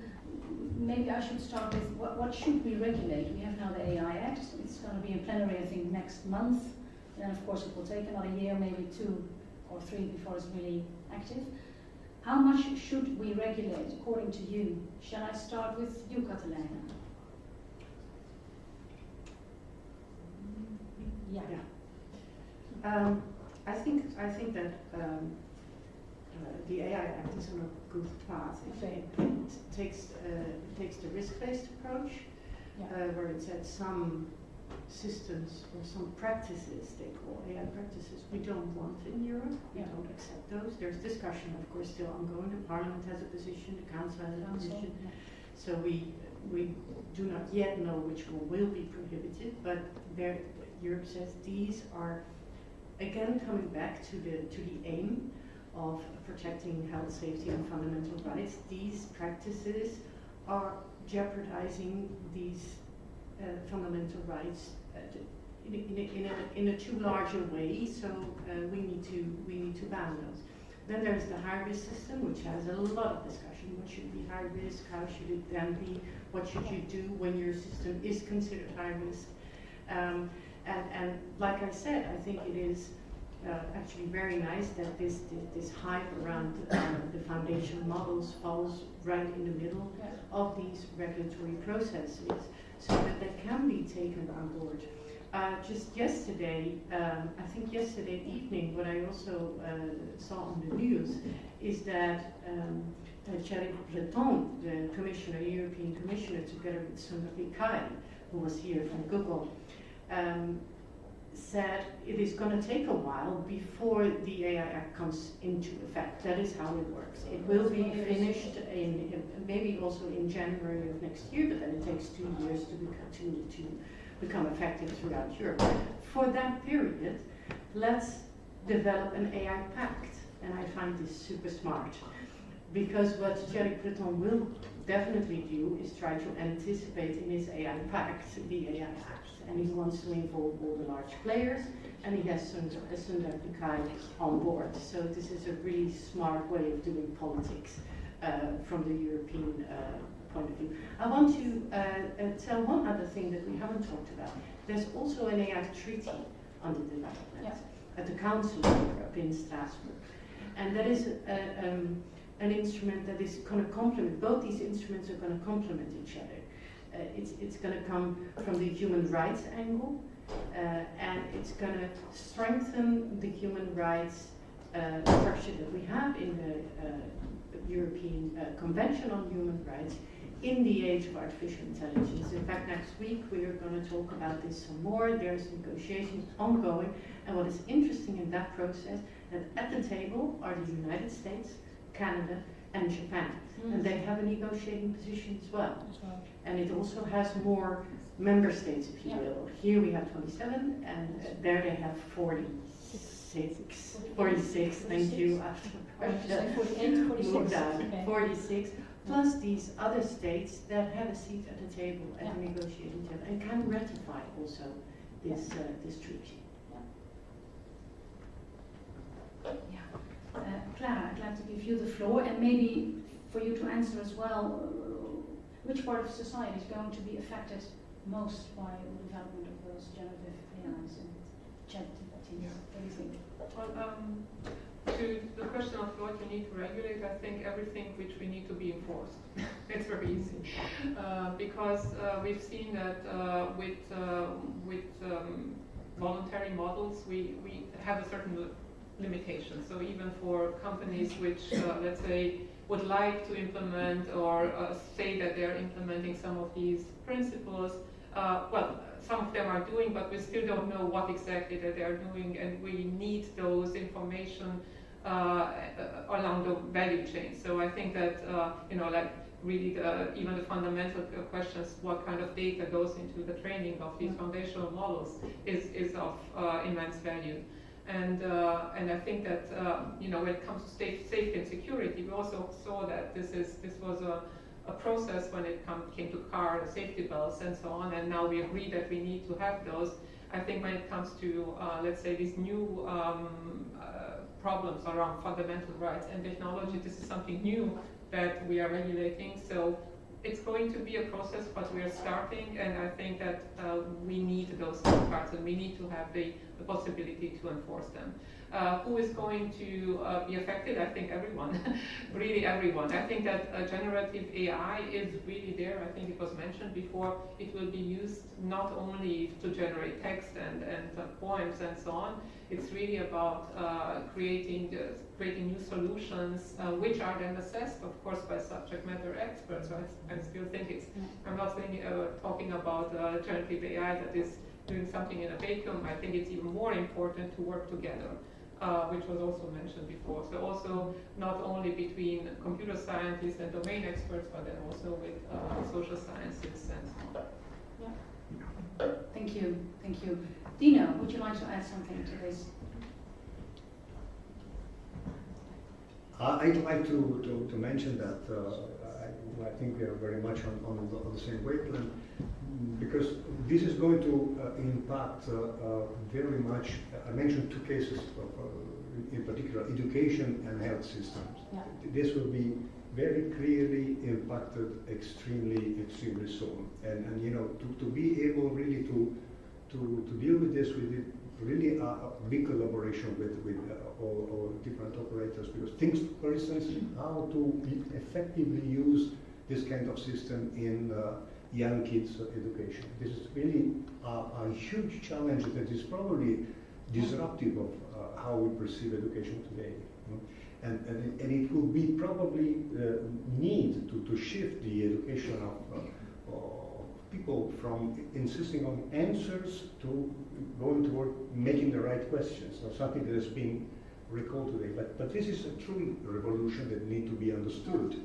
Maybe I should start with what should we regulate? We have now the AI Act. It's going to be in plenary, I think, next month. Then, of course, it will take another year, maybe 2 or 3 before it's really active. How much should we regulate, according to you? Shall I start with you, Catalina? Yeah. I think that the AI Act is on a good path. It takes the risk-based approach, where it said some systems or some practices, they call AI practices, we don't want in Europe. We don't accept those. There's discussion, of course, still ongoing. The Parliament has a position, the Council has a position. So we do not yet know which one will be prohibited, but Europe says these are, again, coming back to the aim of protecting health, safety, and fundamental rights. These practices are jeopardizing these fundamental rights in a too large a way. So we need to ban those. Then there's the high-risk system, which has a lot of discussion. What should be high risk? How should it then be? What should you do when your system is considered high risk? And like I said, I think it is actually very nice that this hype around the foundation models falls right in the middle of these regulatory processes, so that they can be taken on board. Just yesterday, I think yesterday evening, what I also saw on the news is that Thierry Breton, the commissioner, European commissioner, together with ELG, who was here from Google, said it is going to take a while before the AI Act comes into effect. That is how it works. It will be finished in maybe also in January of next year, but then it takes 2 years to become effective throughout Europe. For that period, let's develop an AI pact, and I find this super smart, because what Thierry Breton will definitely do is try to anticipate in his AI pact the AI Act, and he wants to involve all the large players, and he has Sundar Pichai on board. So this is a really smart way of doing politics from the European point of view. I want to tell one other thing that we haven't talked about. There's also an AI treaty under development at the Council of Europe in Strasbourg, and that is an instrument that is going to complement. Both these instruments are going to complement each other. It's going to come from the human rights angle, and it's going to strengthen the human rights structure that we have in the European Convention on Human Rights in the age of artificial intelligence. In fact, next week we are going to talk about this some more. There's negotiations ongoing, and what is interesting in that process, that at the table are the United States, Canada, and Japan. And they have a negotiating position as well. And it also has more member states, if you will. Here we have 27, and there they have 46. 46, thank you. After 48, 46. Moved down. Okay. 46, plus these other states that have a seat at the table at the negotiating table and can ratify also this treaty. Clara, I'd like to give you the floor, and maybe for you to answer as well, which part of society is going to be affected most by the development of those generative AIs and ChatGPT? What do you think? Well, to the question of what you need to regulate, I think everything which we need to be enforced. It's very easy. Because we've seen that with voluntary models, we have a certain limitation. So even for companies which, let's say, would like to implement or say that they're implementing some of these principles, well, some of them are doing, but we still don't know what exactly that they're doing, and we need those information along the value chain. So I think that, like really even the fundamental questions, what kind of data goes into the training of these foundational models is of immense value. And I think that when it comes to safety and security, we also saw that this was a process when it came to car safety belts and so on, and now we agree that we need to have those. I think when it comes to let's say these new problems around fundamental rights and technology, this is something new that we are regulating. So it's going to be a process, but we are starting, and I think that we need those safeguards, and we need to have the possibility to enforce them. Who is going to be affected? I think everyone, really everyone. I think that generative AI is really there. I think it was mentioned before. It will be used not only to generate text and poems and so on. It's really about creating new solutions, which are then assessed, of course, by subject matter experts. So I still think it's. I'm not saying, talking about generative AI that is doing something in a vacuum. I think it's even more important to work together. Which was also mentioned before. So also not only between computer scientists and domain experts, but then also with social sciences and so on. Yeah. Thank you. Thank you. Dino, would you like to add something to this? I'd like to mention that I think we are very much on the same wavelength, because this is going to impact very much. I mentioned two cases of, in particular, education and health systems. Yeah. This will be very clearly impacted extremely soon. And you know, to be able really to deal with this with it, really a big collaboration with all different operators, because things, for instance, how to effectively use this kind of system in young kids' education. This is really a huge challenge that is probably disruptive of how we perceive education today. And it will be probably need to shift the education of people from insisting on answers to going toward making the right questions, or something that has been recalled today. But this is a true revolution that needs to be understood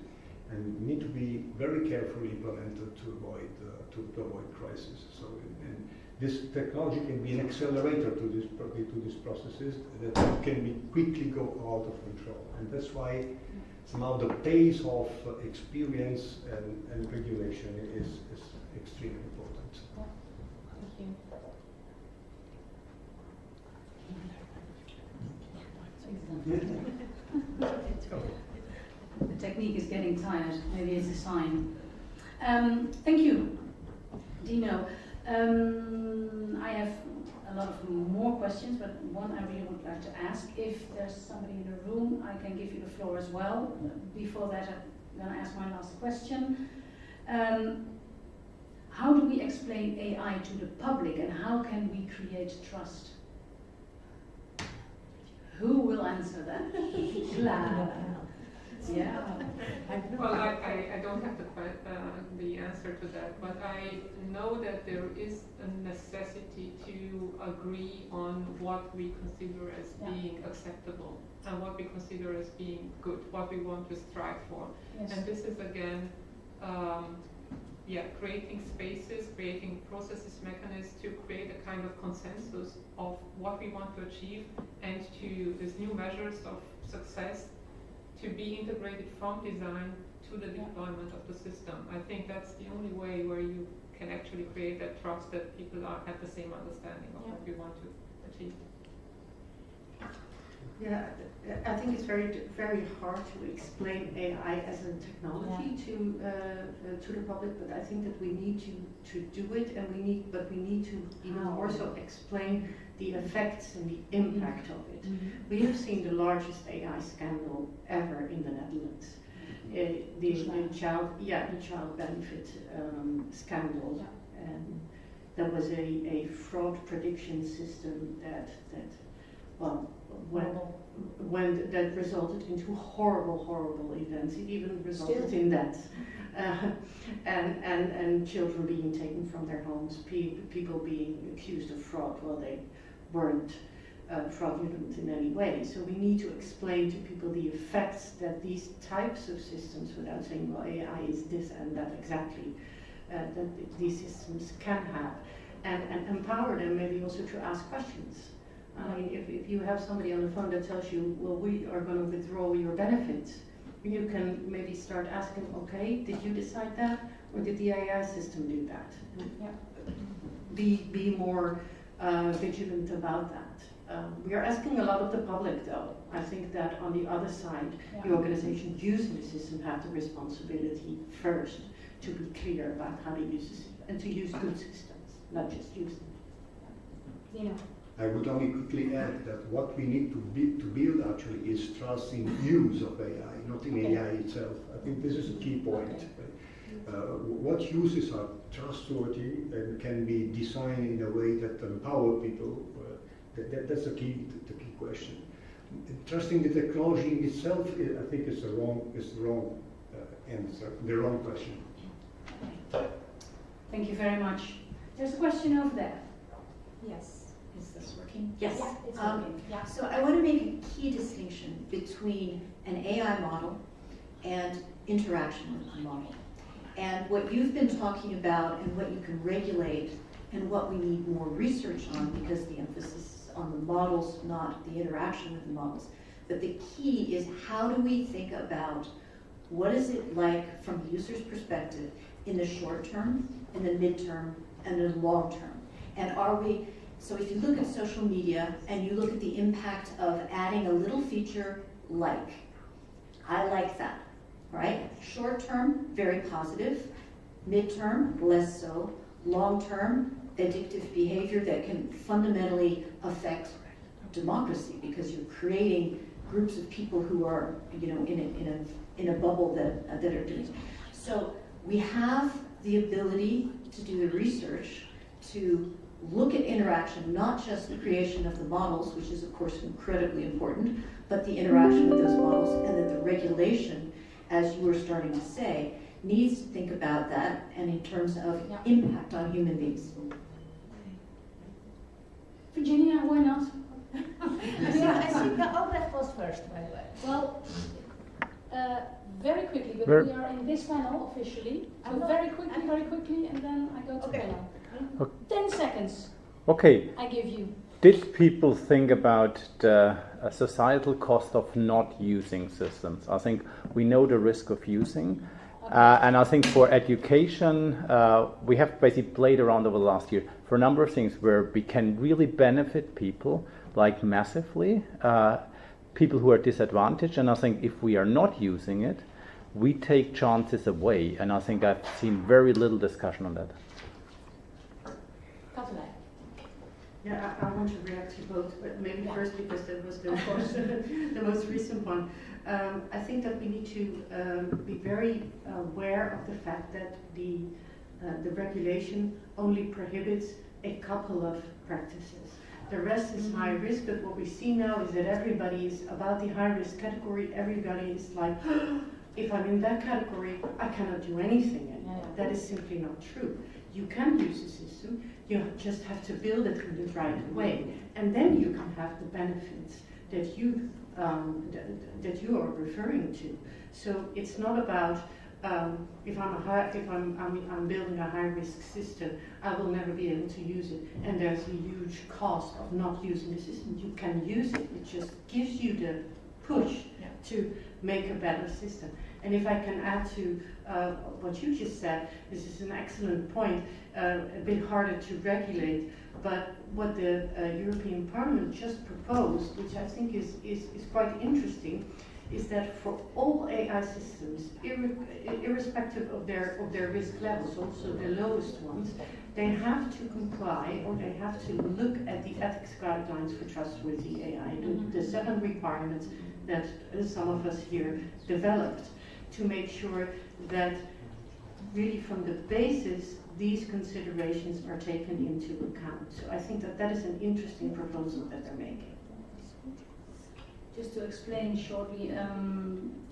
and need to be very carefully implemented to avoid crisis. So, and this technology can be an accelerator to these processes that can be quickly go out of control. And that's why somehow the pace of experience and regulation is extremely important. Thank you. The technique is getting tired. Maybe it's a sign. Thank you, Dino. I have a lot of more questions, but one I really would like to ask. If there's somebody in the room, I can give you the floor as well. Before that, I'm going to ask my last question. How do we explain AI to the public, and how can we create trust? Who will answer that? Yeah. Well, I don't have the answer to that, but I know that there is a necessity to agree on what we consider as being acceptable and what we consider as being good, what we want to strive for. Yes. And this is again, creating spaces, creating processes, mechanisms to create a kind of consensus of what we want to achieve, and to these new measures of success to be integrated from design to the deployment of the system. I think that's the only way where you can actually create that trust that people have the same understanding of what we want to achieve. Yeah, I think it's very, very hard to explain AI as a technology to the public, but I think that we need to do it, and we need to even more so explain the effects and the impact of it. We have seen the largest AI scandal ever in the Netherlands. The child benefit scandal. And there was a fraud prediction system that that resulted into horrible events. It even resulted in deaths, and children being taken from their homes, people being accused of fraud. Well, they weren't fraudulent in any way. So we need to explain to people the effects that these types of systems, without saying, well, AI is this and that exactly, that these systems can have, and empower them maybe also to ask questions. I mean, if you have somebody on the phone that tells you, well, we are going to withdraw your benefits, you can maybe start asking, okay, did you decide that, or did the AI system do that? Yeah. Be more vigilant about that. We are asking a lot of the public, though. I think that on the other side, the organizations using the system have the responsibility first to be clear about how to use the system and to use good systems, not just use them. I would only quickly add that what we need to build actually is trust in use of AI, not in AI itself. I think this is a key point. What uses are trustworthy and can be designed in a way that empower people. That's the key question. Trusting the technology in itself, I think, is the wrong answer, the wrong question. Thank you very much. There's a question over there. Yes. Is this working? Yes. Yeah, it's working. Yeah. So I want to make a key distinction between an AI model and interaction with the model. And what you've been talking about and what you can regulate and what we need more research on, because the emphasis is on the models, not the interaction with the models. But the key is, how do we think about what is it like from the user's perspective in the short term, in the midterm, and in the long term? And so if you look at social media and you look at the impact of adding a little feature like, I like that, right? Short term, very positive. Midterm, less so. Long term, addictive behavior that can fundamentally affect democracy, because you're creating groups of people who are, in a bubble that are doing it. So we have the ability to do the research to look at interaction, not just the creation of the models, which is of course incredibly important, but the interaction with those models, and that the regulation, as you were starting to say, needs to think about that and in terms of impact on human beings. Virginia, why not? I think Albrecht was first, by the way. Well, very quickly, but we are in this panel officially. So very quickly, and then I go to panel. 10 seconds. Okay. I give you. Did people think about the societal cost of not using systems? I think we know the risk of using. And I think for education, we have basically played around over the last year for a number of things where we can really benefit people, like massively, people who are disadvantaged. And I think if we are not using it, we take chances away. And I think I've seen very little discussion on that. Yeah, I want to react to both, but maybe first because that was the most recent one. I think that we need to be very aware of the fact that the regulation only prohibits a couple of practices. The rest is high risk, but what we see now is that everybody is about the high risk category. Everybody is like, if I'm in that category, I cannot do anything. That is simply not true. You can use the system, you just have to build it in the right way, and then you can have the benefits that you are referring to. So it's not about if I'm building a high risk system, I will never be able to use it, and there's a huge cost of not using the system. You can use it; it just gives you the push to make a better system. And if I can add to what you just said, this is an excellent point, a bit harder to regulate, but what the European Parliament just proposed, which I think is quite interesting, is that for all AI systems, irrespective of their risk levels, also the lowest ones, they have to comply, or they have to look at the ethics guidelines for trustworthy AI, the 7 requirements that some of us here developed, to make sure that really from the basis these considerations are taken into account. So I think that is an interesting proposal that they're making. Just to explain shortly,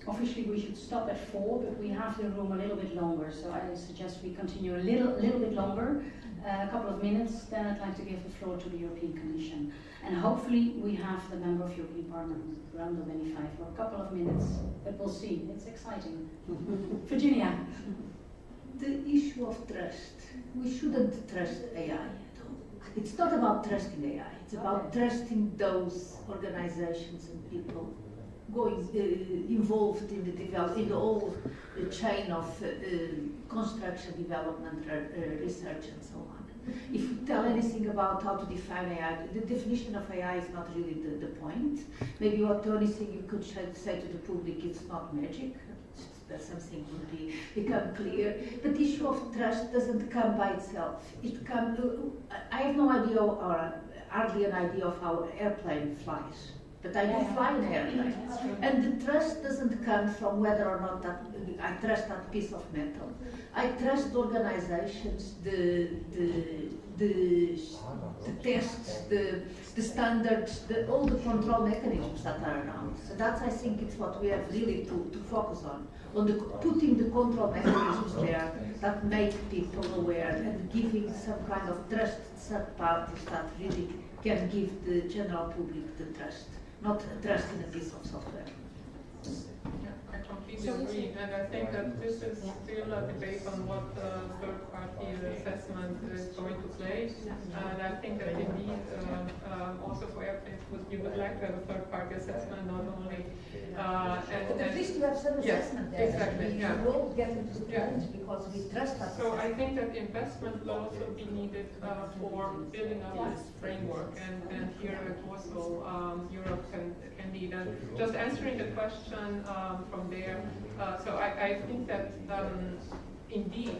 officially we should stop at 4, but we have the room a little bit longer, so I suggest we continue a little bit longer, a couple of minutes. Then I'd like to give the floor to the European Commission. And hopefully we have the member of European Parliament, Brando Benify, for a couple of minutes, but we'll see. It's exciting. Virginia. The issue of trust. We shouldn't trust AI at all. It's not about trusting AI. It's about trusting those organizations and people involved in the whole chain of construction, development, research, and so on. If you tell anything about how to define AI, the definition of AI is not really the point. Maybe what the only thing you could say to the public, it's not magic. It's that something will become clear. But the issue of trust doesn't come by itself. I have no idea or hardly an idea of how an airplane flies. But I do fly an airplane. And the trust doesn't come from whether or not that I trust that piece of metal. I trust organizations, the tests, the standards, all the control mechanisms that are around. So that's, I think, it's what we have really to focus on putting the control mechanisms there that make people aware and giving some kind of trusted third parties that really can give the general public the trust. Not trust in a piece of software. Yeah, I completely agree, and I think that this is still a debate on what third-party assessment is going to play. And I think that indeed, also for airplanes, you would like to have a third-party assessment, not only. At least you have some assessment there. Exactly. We will get into planes because we trust that. So I think that investment will also be needed for building up this framework, and here also Europe can lead. And just answering the question from there, so I think that indeed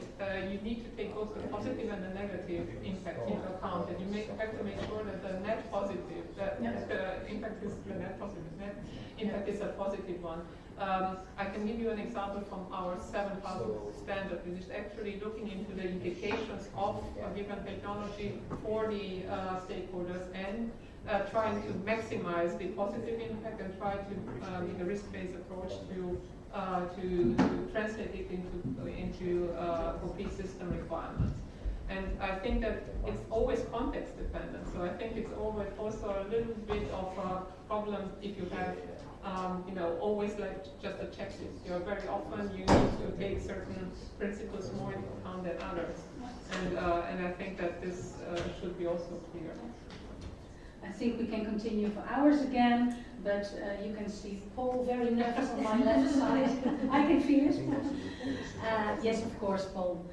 you need to take both the positive and the negative impact into account, and you have to make sure that the net positive, that the impact is the net positive, net impact is a positive one. I can give you an example from our 7,000 standard, which is actually looking into the implications of a given technology for the stakeholders and trying to maximize the positive impact and try to, with a risk-based approach, to translate it into complete system requirements. And I think that it's always context dependent. So I think it's always also a little bit of a problem if you have, always like just a checklist. Very often you need to take certain principles more into account than others. And I think that this should be also clear. I think we can continue for hours again, but you can see Paul very nervous on my left side. I can feel it. Yes, of course, Paul.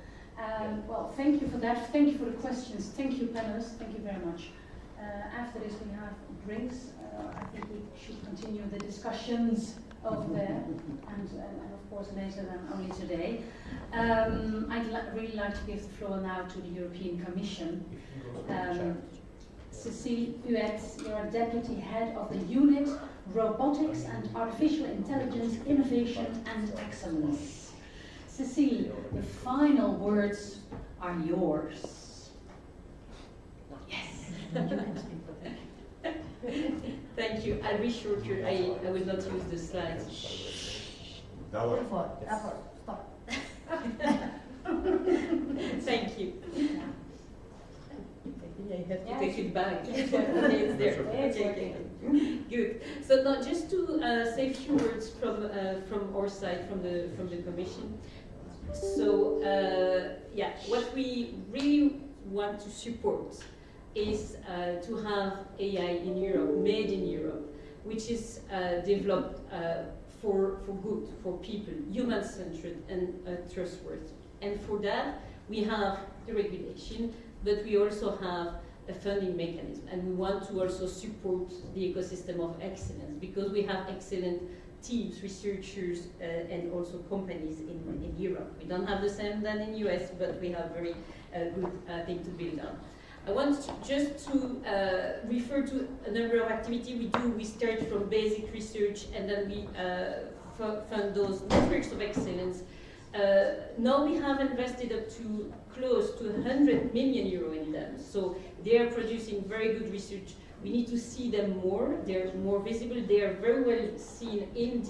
Well, thank you for that. Thank you for the questions. Thank you, panelists. Thank you very much. After this, we have drinks. I think we should continue the discussions over there, and of course later than only today. I'd really like to give the floor now to the European Commission. Cécile Huet, you're Deputy Head of the Unit Robotics and Artificial Intelligence, Innovation and Excellence. Cécile, the final words are yours. Yes. Thank you. I'll be shorter. I will not use the slides. Stop. Thank you. I have to take it back. Okay, it's there. Okay. Good. So now, just to say a few words from our side, from the Commission. So what we really want to support is to have AI in Europe, made in Europe, which is developed for good, for people, human-centered and trustworthy. And for that, we have the regulation, but we also have a funding mechanism, and we want to also support the ecosystem of excellence because we have excellent teams, researchers, and also companies in Europe. We don't have the same than in US, but we have very good thing to build on. I want just to refer to a number of activities we do. We start from basic research, and then we fund those networks of excellence. Now we have invested up to close to 100 million euro in them. So they are producing very good research. We need to see them more. They're more visible. They are very well seen in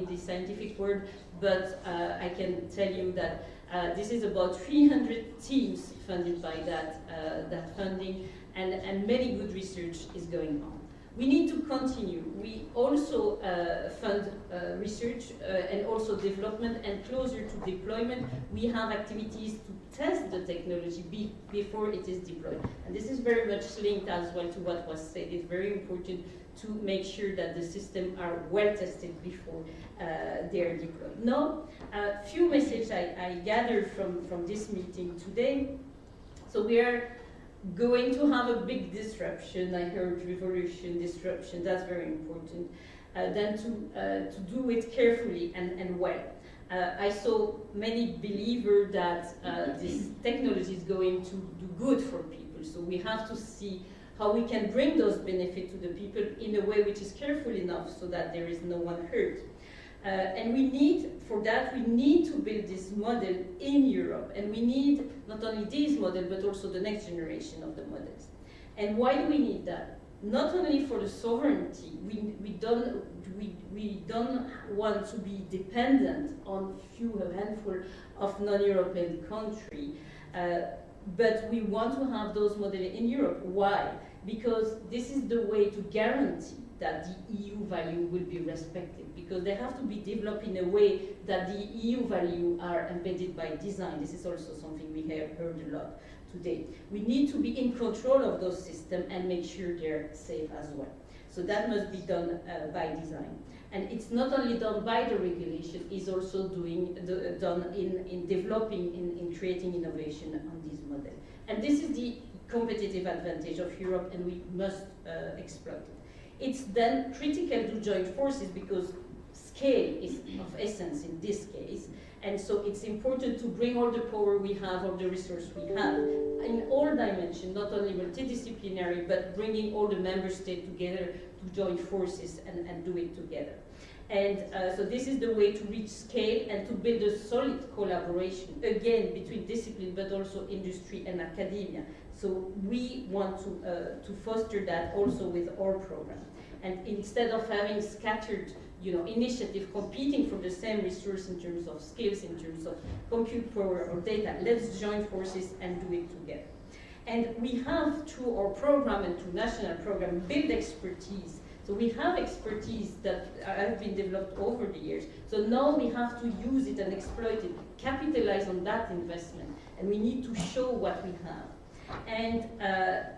the scientific world. But I can tell you that this is about 300 teams funded by that funding, and many good research is going on. We need to continue. We also fund research and also development, and closer to deployment, we have activities to test the technology before it is deployed. And this is very much linked as well to what was said. It's very important to make sure that the systems are well tested before they are deployed. Now, a few messages I gathered from this meeting today. So we are going to have a big disruption. I heard revolution, disruption, that's very important. Then to do it carefully and well. I saw many believers that this technology is going to do good for people. So we have to see how we can bring those benefits to the people in a way which is careful enough so that there is no one hurt. And we need, for that, we need to build this model in Europe. And we need not only this model, but also the next generation of the models. And why do we need that? Not only for the sovereignty, we don't want to be dependent on a handful of non-European countries, but we want to have those models in Europe. Why? Because this is the way to guarantee that the EU value will be respected, because they have to be developed in a way that the EU value are embedded by design. This is also something we have heard a lot today. We need to be in control of those systems and make sure they're safe as well. So that must be done by design. And it's not only done by the regulation, it's also done in developing, in creating innovation on this model. And this is the competitive advantage of Europe, and we must exploit it. It's then critical to join forces because scale is of essence in this case. And so it's important to bring all the power we have, all the resources we have, in all dimensions, not only multidisciplinary, but bringing all the member states together to join forces and do it together. And so this is the way to reach scale and to build a solid collaboration, again, between discipline, but also industry and academia. So we want to foster that also with our program. And instead of having scattered initiative competing for the same resource in terms of skills, in terms of compute power or data, let's join forces and do it together. And we have, through our program and through national program, build expertise. So we have expertise that have been developed over the years. So now we have to use it and exploit it, capitalize on that investment, and we need to show what we have. And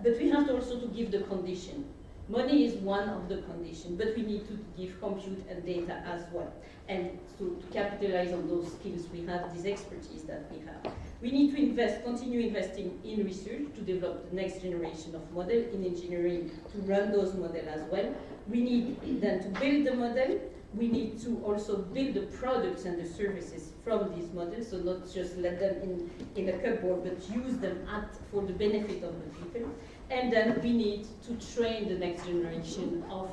but we have to also to give the condition. Money is one of the conditions, but we need to give compute and data as well. And to capitalize on those skills we have, this expertise that we have. We need to continue investing in research to develop the next generation of model, in engineering to run those models as well. We need then to build the model. We need to also build the products and the services from these models, so not just let them in a cupboard, but use them for the benefit of the people. And then we need to train the next generation of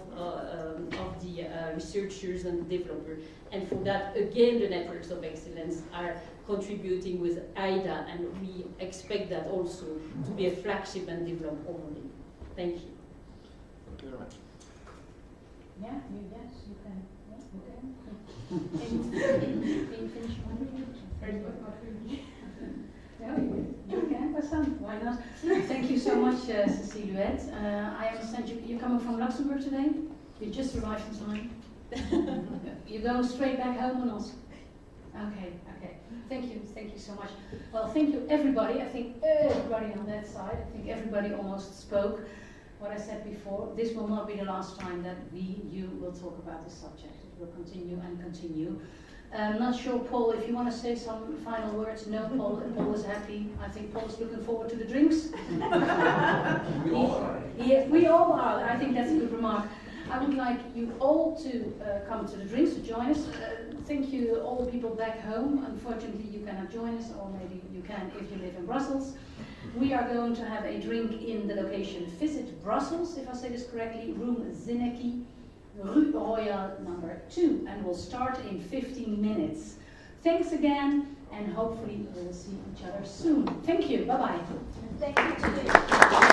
the researchers and developers. And for that, again, the networks of excellence are contributing with IDA, and we expect that also to be a flagship and develop only. Thank you. Thank you very much. Yeah, yes, you can. Yeah, can you finish one? Very good. Yeah, you can, Hassan, why not? Thank you so much, Cécile Huet. I understand you're coming from Luxembourg today? You just arrived in time? You're going straight back home or not? Okay. Thank you so much. Well, thank you everybody. I think everybody on that side, I think everybody almost spoke. What I said before, this will not be the last time that you will talk about this subject. It will continue and continue. I'm not sure, Paul, if you want to say some final words. No, Paul is happy. I think Paul is looking forward to the drinks. We all are. Yes, we all are. I think that's a good remark. I would like you all to come to the drinks, to join us. Thank you, all the people back home. Unfortunately, you cannot join us, or maybe you can if you live in Brussels. We are going to have a drink in the location Visit Brussels, if I say this correctly, room Zinecki, Rue Royale number 2, and we'll start in 15 minutes. Thanks again, and hopefully we'll see each other soon. Thank you. Bye-bye. Thank you too.